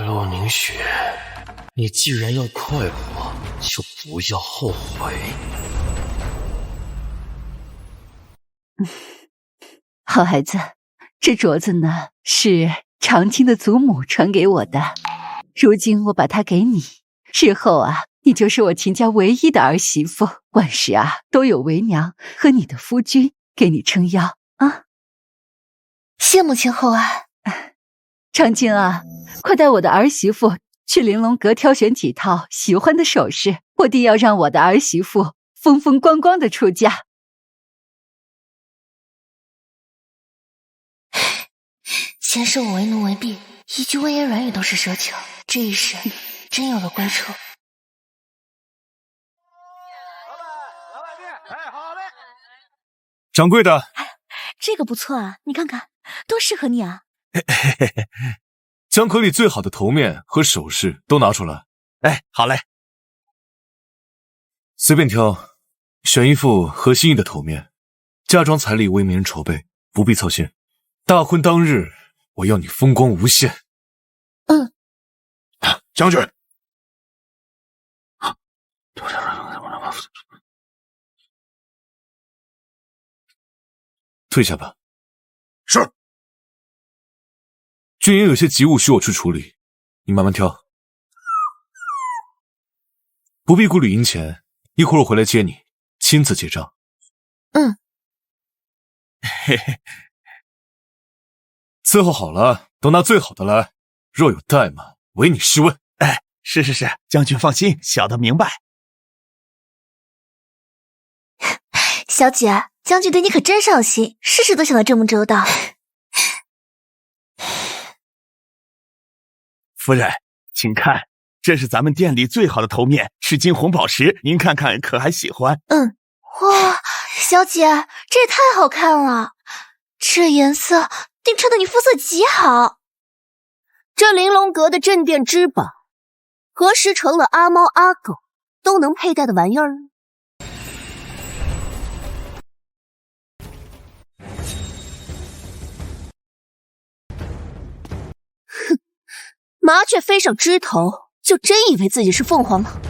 陆凝雪，你既然要快活，就不要后悔。好孩子，这镯子呢是长青的祖母传给我的，如今我把它给你，日后啊，你就是我秦家唯一的儿媳妇，万事啊都有为娘和你的夫君给你撑腰啊。谢母亲厚爱。长青啊，快带我的儿媳妇去玲珑阁挑选几套喜欢的首饰，我定要让我的儿媳妇风风光光的出嫁。前世我为奴为婢，一句温言软语都是奢求，这一世真有了归处。掌柜的，这个不错啊，你看看，多适合你啊！将壳里最好的头面和首饰都拿出来。哎，好嘞，随便挑，选一副合心意的头面。嫁妆彩礼为明人筹备，不必操心。大婚当日，我要你风光无限。将军，退下吧。是。军营有些急务需我去处理，你慢慢挑，不必顾虑银钱，一会儿我回来接你，亲自结账。嘿嘿，伺候好了，都拿最好的来，若有怠慢，唯你是问。哎，是，将军放心，小的明白。小姐，将军对你可真上心，事事都想得这么周到。夫人，请看，这是咱们店里最好的头面，是金红宝石，您看看可还喜欢？哇，小姐，这也太好看了，这颜色定衬的你肤色极好。这玲珑阁的镇店之宝，何时成了阿猫阿狗都能佩戴的玩意儿？哼，麻雀飞上枝头，就真以为自己是凤凰了？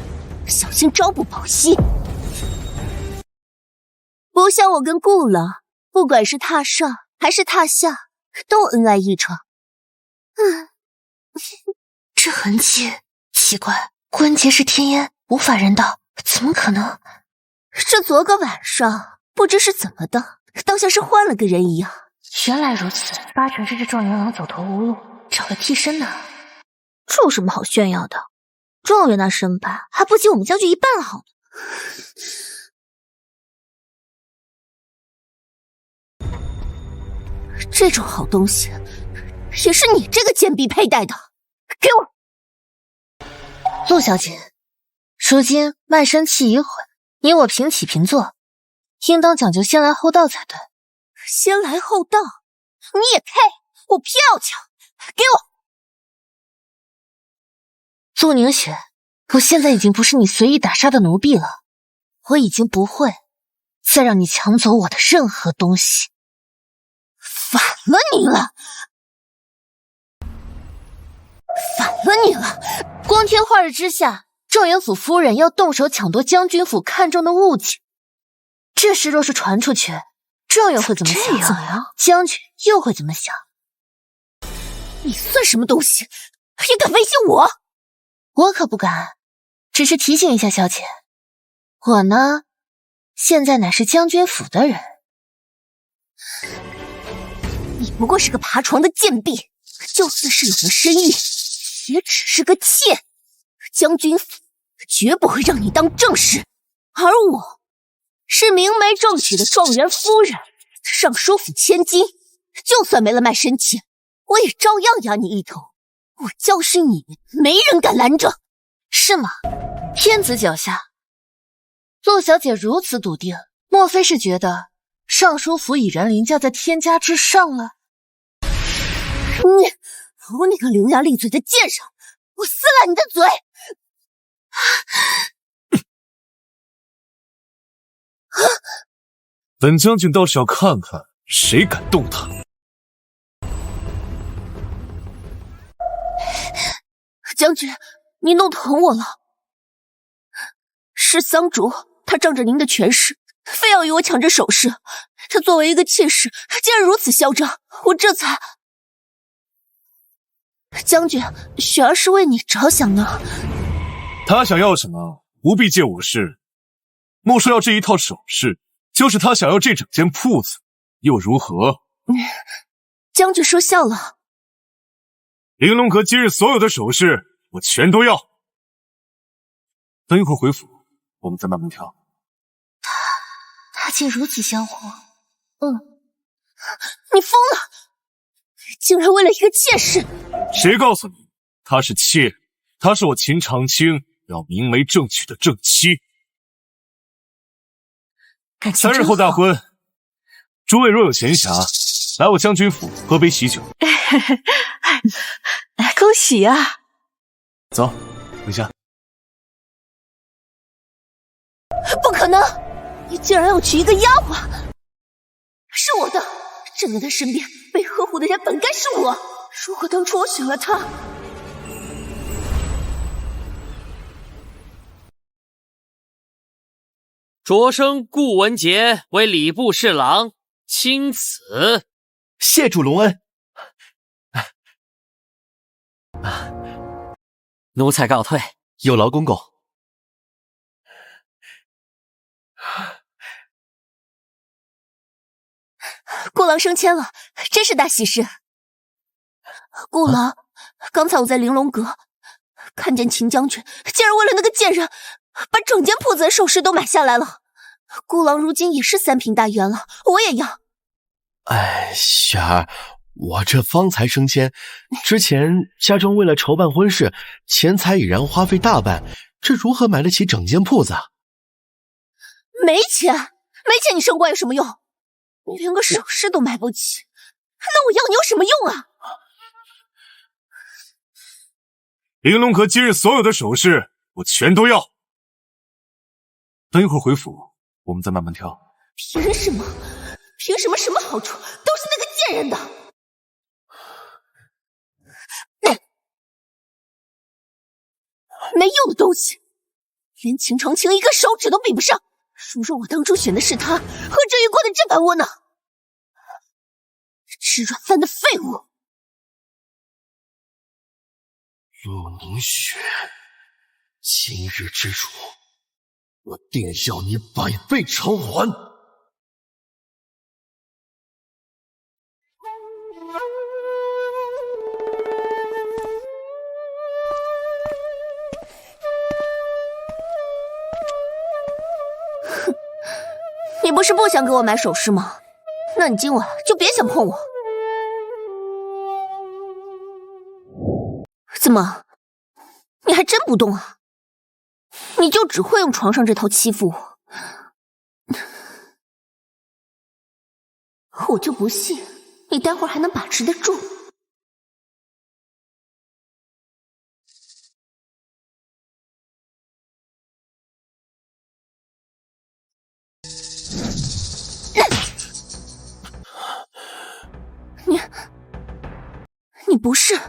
小心朝不保夕！不像我跟顾老，不管是榻上还是榻下，都恩爱一场。这痕迹奇怪，关节是天烟，无法人道，怎么可能？这昨个晚上不知是怎么的，倒像是换了个人一样。原来如此，八成是这状元郎走投无路，找个替身呢。这有什么好炫耀的？状元那身板还不及我们将军一半好呢。这种好东西，也是你这个贱婢佩戴的。给我！陆小姐，如今卖身契已毁，你我平起平坐，应当讲究先来后到才对。先来后到？你也配？我漂亮！给我！陆凝雪，我现在已经不是你随意打杀的奴婢了，我已经不会再让你抢走我的任何东西。反了你了！反了你了！光天化日之下，状元府夫人要动手抢夺将军府看中的物件，这事若是传出去，状元会怎么想？这样呀？将军又会怎么想？你算什么东西，也敢威胁我？我可不敢，只是提醒一下小姐，我呢，现在乃是将军府的人。你不过是个爬床的贱婢，就算是有了身孕，也只是个妾。将军府绝不会让你当正室，而我是明媒正娶的状元夫人，尚书府千金，就算没了卖身钱，我也照样压你一头。我教训你，没人敢拦着，是吗？天子脚下，陆小姐如此笃定，莫非是觉得尚书府以人凌驾在天家之上了？你个伶牙俐嘴的贱人，我撕烂你的嘴！本将军倒是要看看谁敢动他。将军，您弄疼我了。是桑竹，他仗着您的权势，非要与我抢这首饰。他作为一个妾室，竟然如此嚣张，我这才……将军，雪儿是为你着想呢。他想要什么，不必借我事。莫说要这一套首饰，就是他想要这整间铺子，又如何？将军说笑了。玲珑阁今日所有的首饰，我全都要。等一会儿回府，我们再慢慢挑。他竟如此相活。你疯了！竟然为了一个妾室！谁告诉你她是妾？她是我秦长卿要明媒正娶的正妻。3日后大婚，诸位若有闲暇，来我将军府喝杯喜酒。恭喜啊！走，回家。不可能！你竟然要娶一个丫鬟！是我的，站在他身边被呵护的人本该是我。如果当初我选了他，擢升顾文杰为礼部侍郎，钦此。谢主隆恩。奴才告退，有劳公公。顾郎升迁了，真是大喜事。顾郎，刚才我在玲珑阁看见秦将军竟然为了那个贱人，把整间铺子的首饰都买下来了。顾郎如今也是3品大员了，我也要。雪儿，我这方才升迁，之前家中为了筹办婚事，钱财已然花费大半，这如何买得起整间铺子啊？没钱，没钱，你升官有什么用？你连个首饰都买不起，那我要你有什么用啊？玲珑阁今日所有的首饰，我全都要。等一会儿回府，我们再慢慢挑。凭什么？凭什么？什么好处都是那个贱人的？没用的东西，连秦长青一个手指都比不上。如若我当初选的是他，何至于过得这般窝囊？吃软饭的废物！陆凝雪，今日之辱，我定要你百倍偿还！你不是不想给我买首饰吗？那你今晚就别想碰我。怎么，你还真不动啊？你就只会用床上这套欺负我？我就不信你待会儿还能把持得住。你不是顾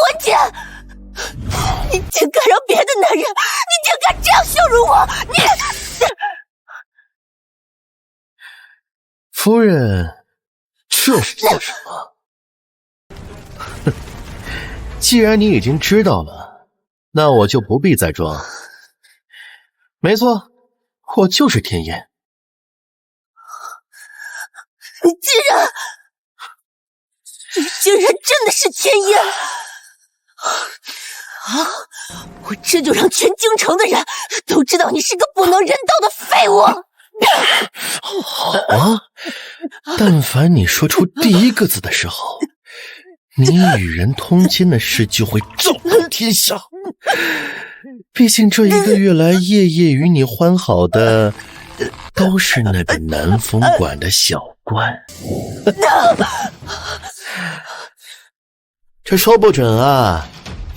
文杰，你竟敢让别的男人，你竟敢这样羞辱我！你夫人，这是做什么？哼，既然你已经知道了，那我就不必再装。没错，我就是天燕。你竟然真的是天燕！啊！我这就让全京城的人都知道你是个不能人道的废物！好啊，但凡你说出第一个字的时候，你与人通奸的事就会昭告天下。毕竟这一个月来，夜夜与你欢好的都是那个南风馆的小官。这说不准啊，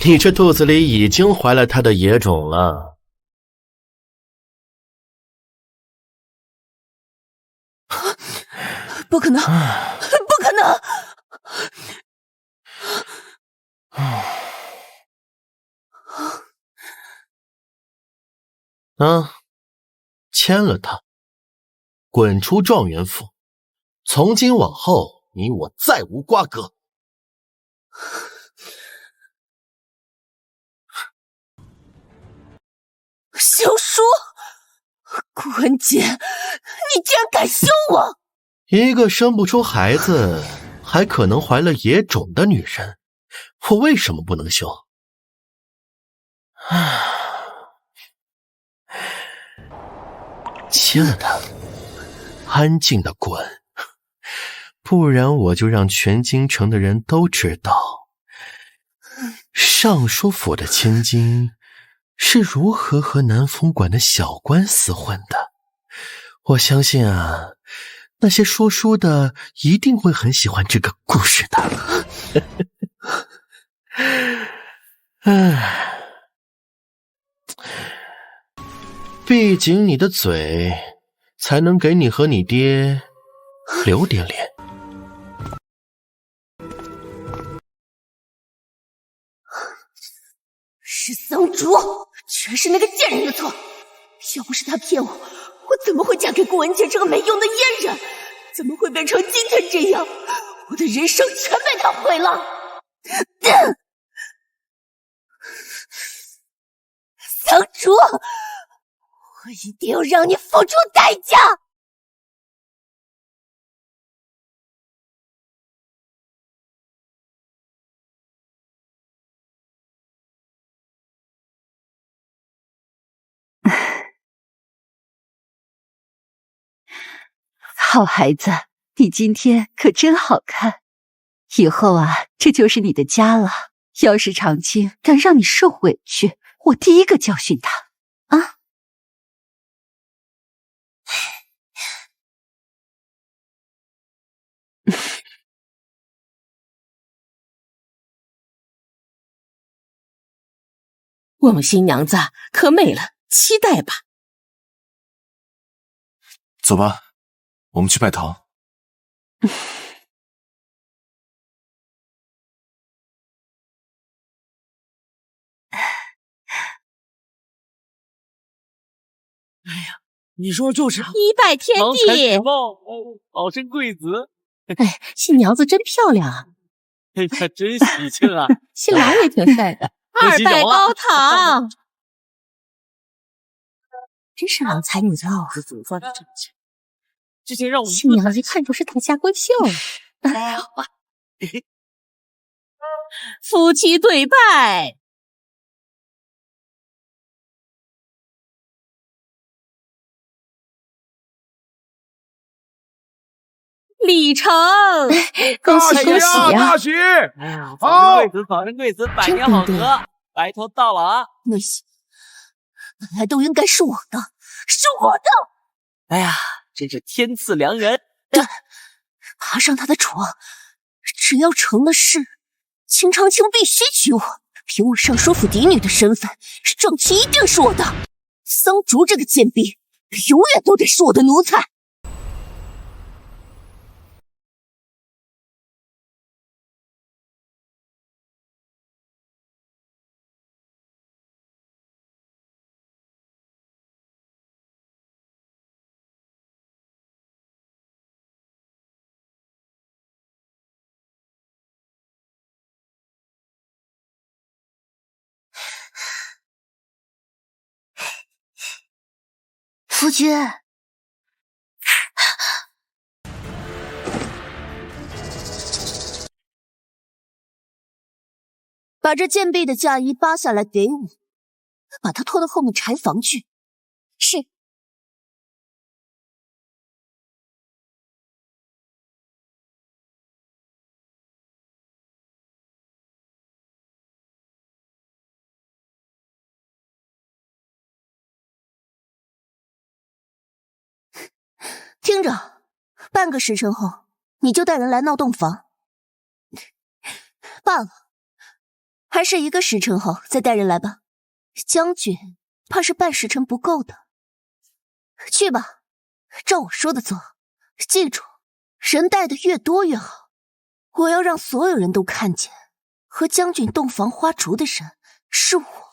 你这肚子里已经怀了他的野种了。不可能，不可能！签了他，滚出状元府。从今往后，你我再无瓜葛。休书，顾文杰，你竟然敢休我！一个生不出孩子，还可能怀了野种的女人，我为什么不能休？签了他，安静的滚，不然我就让全京城的人都知道，尚书府的千金是如何和南风馆的小官厮混的。我相信啊，那些说书的一定会很喜欢这个故事的。毕竟你的嘴才能给你和你爹留点脸。是桑竹，全是那个贱人的错。要不是他骗我，我怎么会嫁给顾文杰这个没用的阉人？怎么会变成今天这样？我的人生全被他毁了！桑竹，我一定要让你付出代价！好孩子，你今天可真好看。以后啊，这就是你的家了。要是长青敢让你受委屈，我第一个教训他啊！我们新娘子可美了，期待吧。走吧，我们去拜堂。哎呀，你说就是，一拜天郎才地女，貌，哦，好生贵子。哎，新娘子真漂亮啊！哎呀，真喜庆啊！新郎也挺帅的。二拜高堂，真是郎才女貌啊！祖传的正气，之前让我们新娘一看就是大家闺秀。哎，好吧。夫妻对拜。礼成，恭喜恭喜呀！大喜！哎呀，早生贵子，早生贵子，百年好合，白头到老啊！那些本来都应该是我的，是我的。哎呀，真是天赐良人。对，爬上他的床，只要成了事，秦长青必须娶我。凭我尚书府嫡女的身份，长青一定是我的。桑竹这个贱婢，永远都得是我的奴才。夫君，把这贱婢的嫁衣扒下来给我，把她拖到后面柴房去。是。听着，半个时辰后，你就带人来闹洞房。罢了，还是1个时辰后再带人来吧。将军怕是半时辰不够的。去吧，照我说的做。记住，人带的越多越好。我要让所有人都看见，和将军洞房花烛的人是我。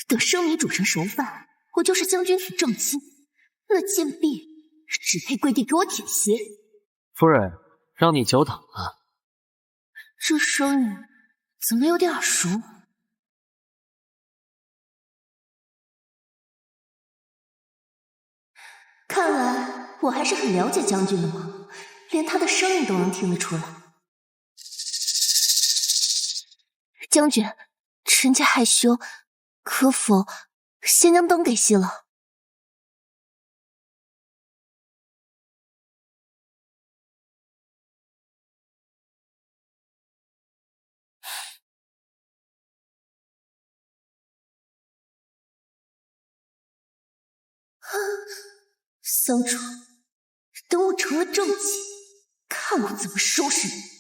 等生米煮成熟饭，我就是将军府正妻。那贱婢只配跪地给我舔鞋。夫人，让你久等了。这声音怎么有点耳熟？看来我还是很了解将军的嘛，连他的声音都能听得出来。将军，臣妾害羞，可否先将灯给熄了？桑竹，等我成了正妻，看我怎么收拾你！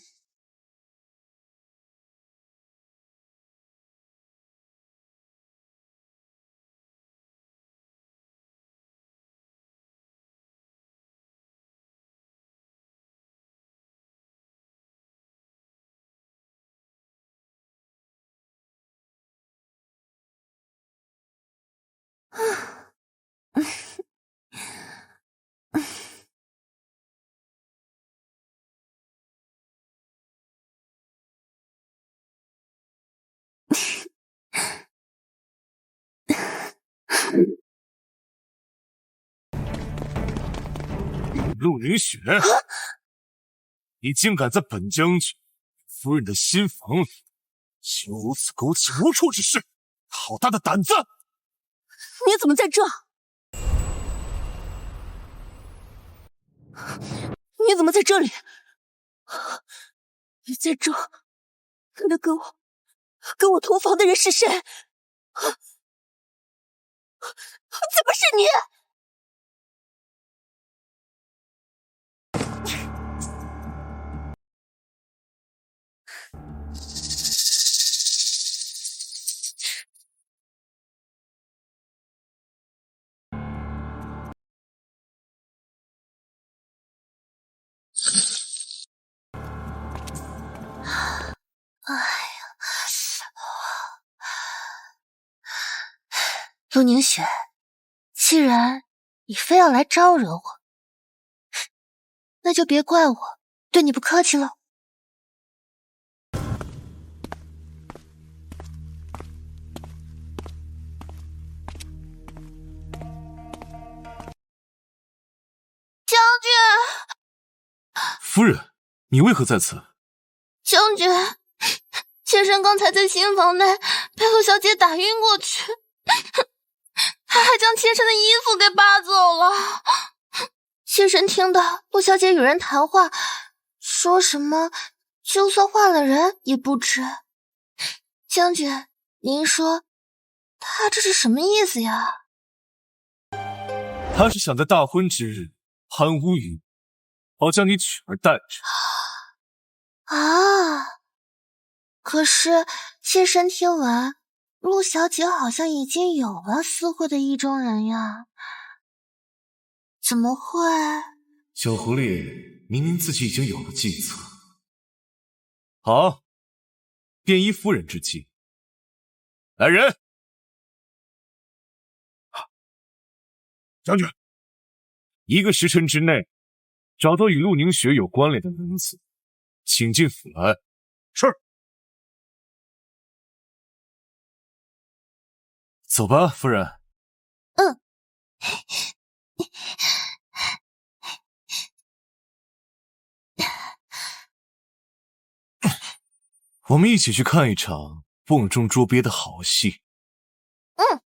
陆凝雪，你竟敢在本将军夫人的新房里行如此勾起无处之事，好大的胆子！你怎么在这？你怎么在这里？你在这？那跟我同房的人是谁？怎么是你？哎呀，陆凝雪，既然你非要来招惹我，那就别怪我对你不客气了。将军，夫人，你为何在此？将军，妾身刚才在新房内被陆小姐打晕过去，她还将妾身的衣服给扒走了。妾身听到陆小姐与人谈话，说什么就算换了人也不止。将军，您说她这是什么意思呀？他是想在大婚之日攀乌云，好将你取而代之。啊！可是妾身听闻，陆小姐好像已经有了私会的意中人呀，怎么会？小狐狸明明自己已经有了计策。好，便依夫人之计。来人！将军，1个时辰之内找到与陆凝雪有关联的男子，请进府来。是。走吧，夫人。嗯。我们一起去看一场瓮中捉鳖的好戏。嗯。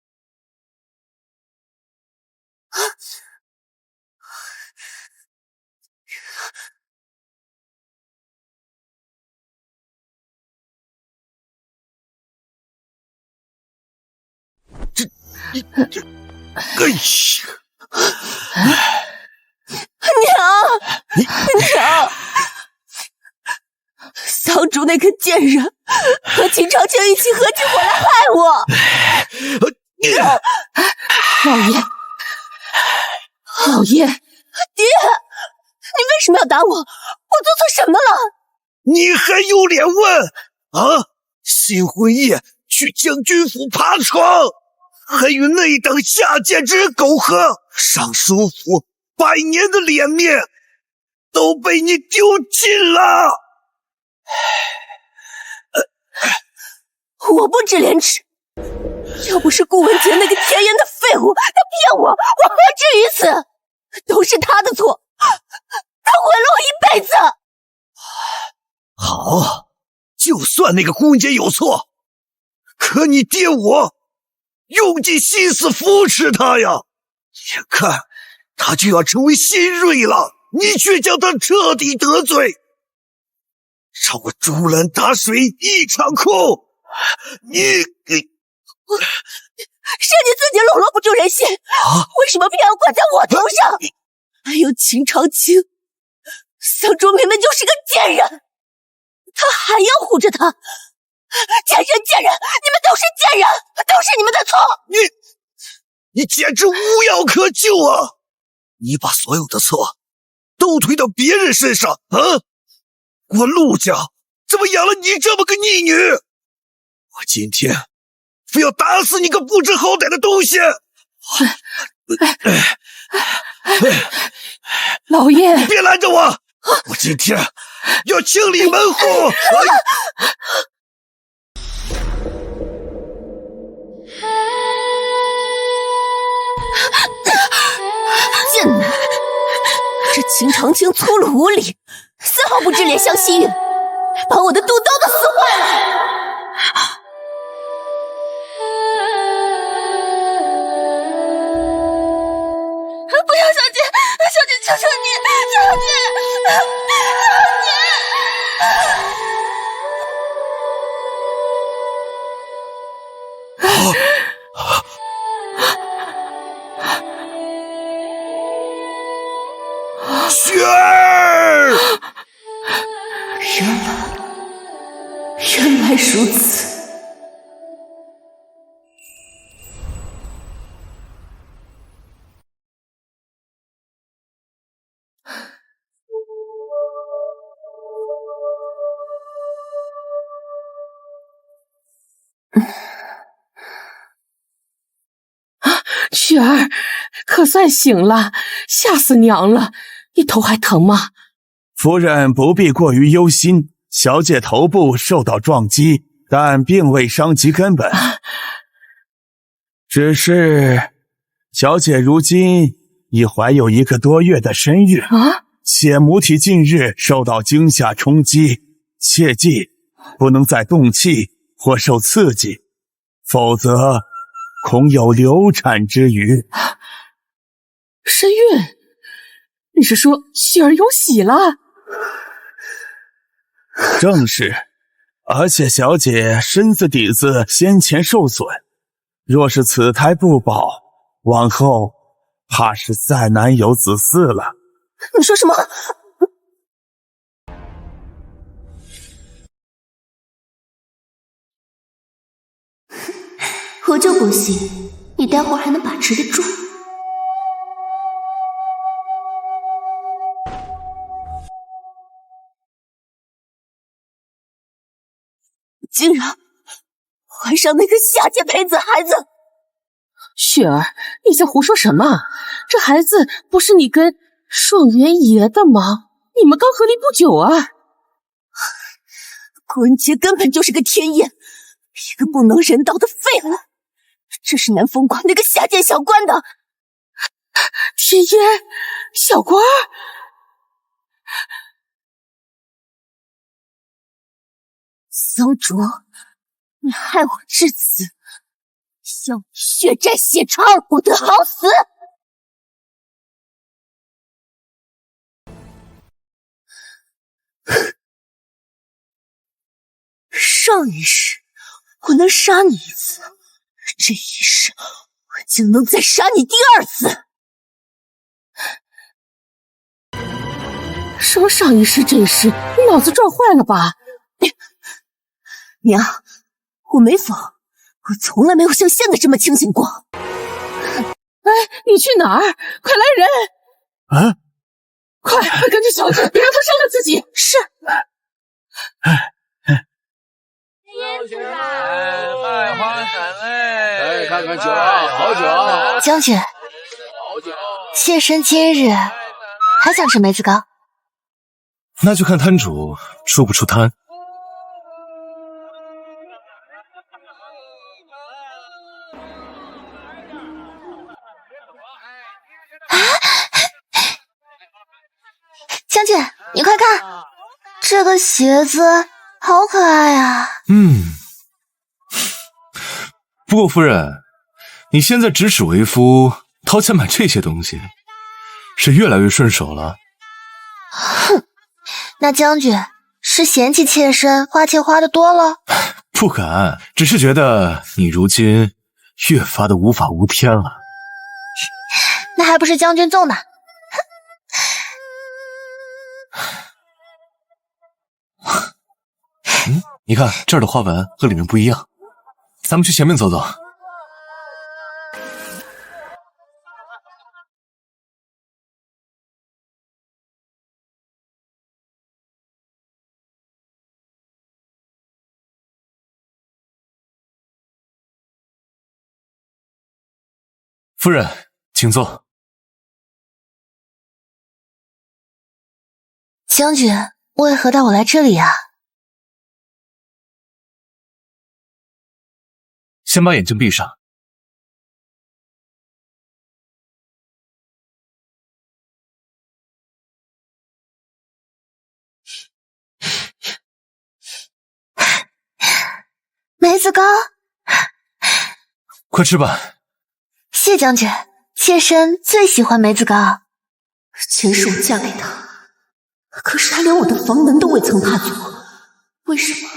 娘！桑竹那个贱人和秦长青一起合起伙来害我！老爷，爹，你为什么要打我？我做错什么了？你还有脸问啊？新婚夜去将军府爬床，还与那等下贱之人苟合，尚书府100年的脸面都被你丢尽了。我不知廉耻，要不是顾文杰那个甜言的废物，他骗我，我何至于此？都是他的错，他毁了我一辈子。好，就算那个顾文杰有错，可你爹我用尽心思扶持他呀，眼看他就要成为新锐了，你却将他彻底得罪，让我竹篮打水一场空。你是你自己笼络不住人心，为什么偏要怪在我头上？还有秦长青，桑竹明明就是个贱人，他还要护着他。贱人，你们都是贱人，都是你们的错。你简直无药可救啊！你把所有的错都推到别人身上啊！我陆家怎么养了你这么个逆女？我今天非要打死你个不知好歹的东西！老爷，你别拦着我！我今天要清理门户！贱男，这秦长青粗鲁无礼，丝毫不知怜香惜玉，把我的肚兜都撕坏了。不要，小姐，小姐，求求你，小姐，雪儿，原来如此。雪儿，可算醒了，吓死娘了！你头还疼吗？夫人不必过于忧心，小姐头部受到撞击，但并未伤及根本。只是小姐如今已怀有1个多月的身孕，且母体近日受到惊吓冲击，切记不能再动气或受刺激，否则恐有流产之虞。身孕？你是说雪儿有喜了？正是，而且小姐身子底子先前受损，若是此胎不保，往后怕是再难有子嗣了。你说什么？我就不信你待会儿还能把持得住。竟然怀上那个下贱胚子孩子！雪儿，你在胡说什么？这孩子不是你跟爽元爷的吗？你们刚和离不久啊！顾文杰根本就是个天眼，一个不能人道的废物。这是南风馆那个下贱小官的。天烟，小官儿。桑竹，你害我至此，向你血债血偿，不得好死！上一世我能杀你1次，这一世我竟能再杀你第2次。什么上一世这一世，你脑子撞坏了吧？娘，我没疯，我从来没有像现在这么清醒过。哎，你去哪儿？快来人！啊！快跟着小姐，别让她伤了自己。是。卖花伞嘞！看看酒，好酒。将军，妾身今日还想吃梅子糕。那就看摊主出不出摊。将军，你快看，这个鞋子好可爱啊！不过夫人，你现在指使为夫掏钱买这些东西，是越来越顺手了。哼，那将军是嫌弃妾身花钱花的多了？不敢，只是觉得你如今越发的无法无天了。那还不是将军揍呢？你看这儿的花纹和里面不一样，咱们去前面走走。夫人，请坐。将军为何带我来这里啊？先把眼睛闭上。梅子糕，快吃吧。谢将军，妾身最喜欢梅子糕。前世我嫁给他，可是他连我的房门都未曾踏足，为什么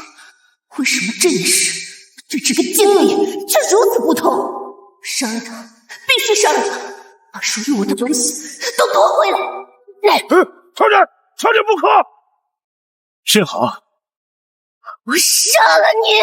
这一世这个经历却如此不同？杀了他，必须杀了他，把属于我的东西都夺回来！小姐，小姐不可！甚好，我杀了你！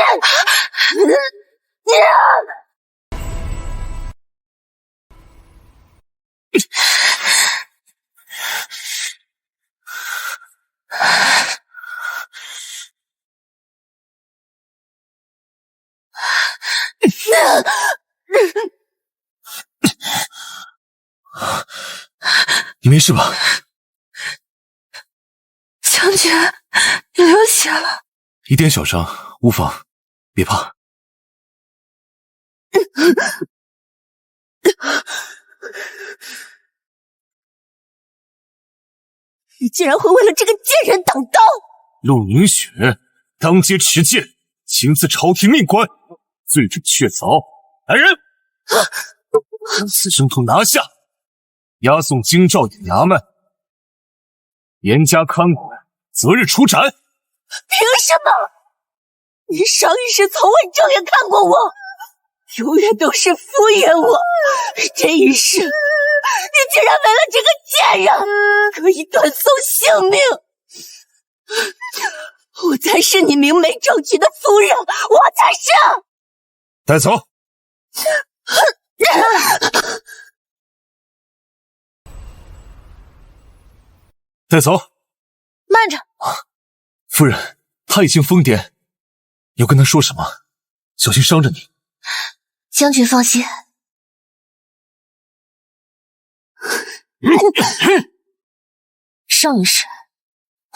你没事吧？将军，你流血了。一点小伤，无妨，别怕。你竟然会为了这个贱人挡刀！陆凝雪当街持剑，轻刺朝廷命官，罪状确凿。来人，将此生徒拿下，押送京兆尹衙门，严加看管，择日处斩。凭什么？你上一世从未正眼看过我，永远都是敷衍我。这一世，你竟然为了这个贱人可以断送性命！我才是你明媒正娶的夫人，我才是！带走。带走。慢着，夫人，他已经疯癫，要跟他说什么？小心伤着你。将军放心。上一世，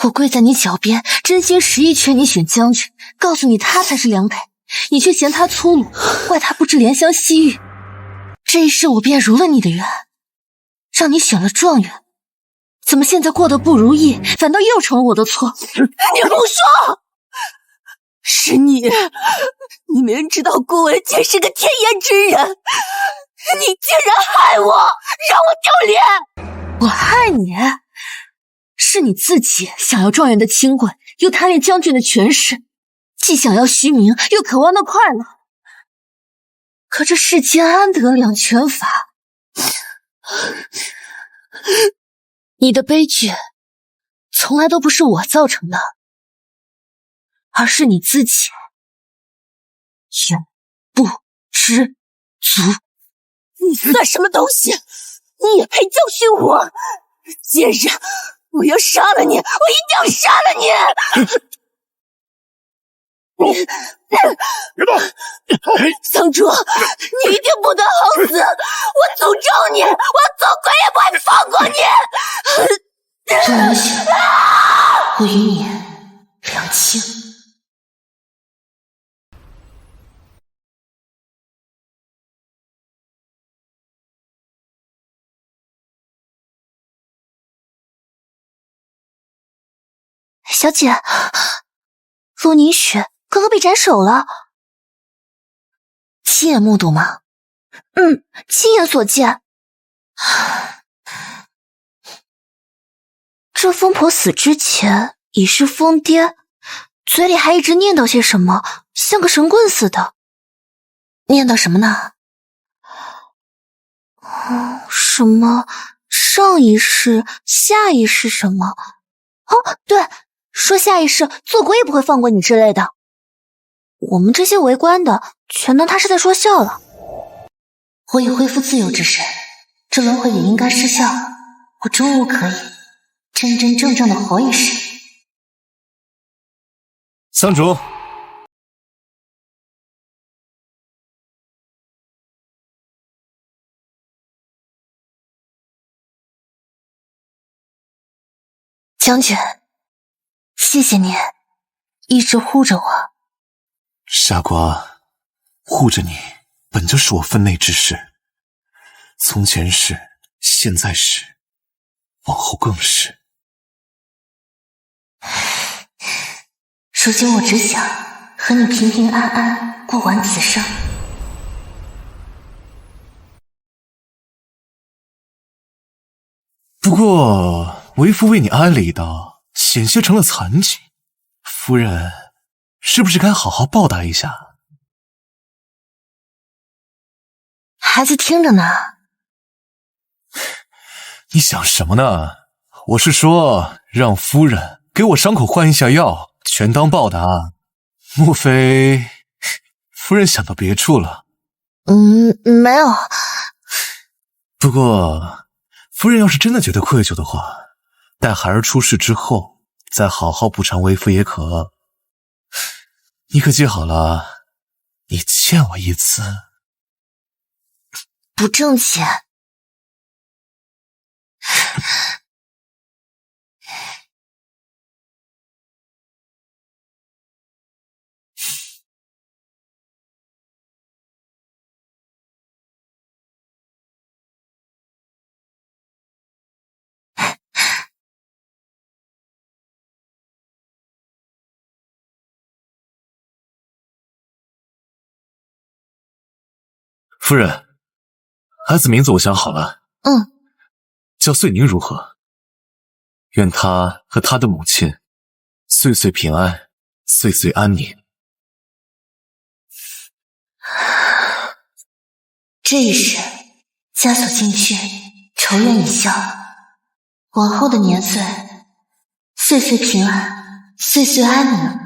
我跪在你脚边，真心实意劝你选将军，告诉你他才是良配，你却嫌他粗鲁，怪他不知怜香惜玉。这一世我便如了你的愿，让你选了状元，怎么现在过得不如意，反倒又成了我的错？你胡说！是你明知道顾文杰是个天颜之人，你竟然害我，让我丢脸！我害你？是你自己想要状元的清贵，又贪恋将军的权势，既想要虚名，又渴望那快乐。可这世间安得两全法？你的悲剧从来都不是我造成的，而是你自己永不知足。你算什么东西？你也配教训我？贱人！我要杀了你！我一定要杀了你！别动！桑竹，你一定不得好死！我诅咒你，我做鬼也不会放过你！陆凝雪，我与你两清。小姐，陆凝雪哥哥被斩首了，亲眼目睹吗？亲眼所见。这疯婆死之前已是疯癫，嘴里还一直念叨些什么，像个神棍似的。念叨什么呢？什么上一世、下一世什么？哦，对，说下一世做鬼也不会放过你之类的。我们这些围观的全当他是在说笑了。我已恢复自由之身，这轮回也应该失效了。我终于可以真真正正的活一世。桑竹，将军，谢谢你一直护着我。傻瓜，护着你本就是我分内之事，从前是，现在是，往后更是。如今我只想和你平平安安过完此生。不过为夫为你挨了一刀，险些成了残疾，夫人是不是该好好报答一下？孩子听着呢。你想什么呢？我是说让夫人给我伤口换一下药，全当报答。莫非夫人想到别处了？没有。不过夫人要是真的觉得愧疚的话，待孩儿出世之后再好好补偿为夫也可。你可记好了，你欠我一次。不挣钱。夫人，孩子名字我想好了，叫穗宁如何？愿他和他的母亲岁岁平安，岁岁安宁。这一世枷锁尽去，仇怨已消，往后的年岁，岁岁平安，岁岁安宁。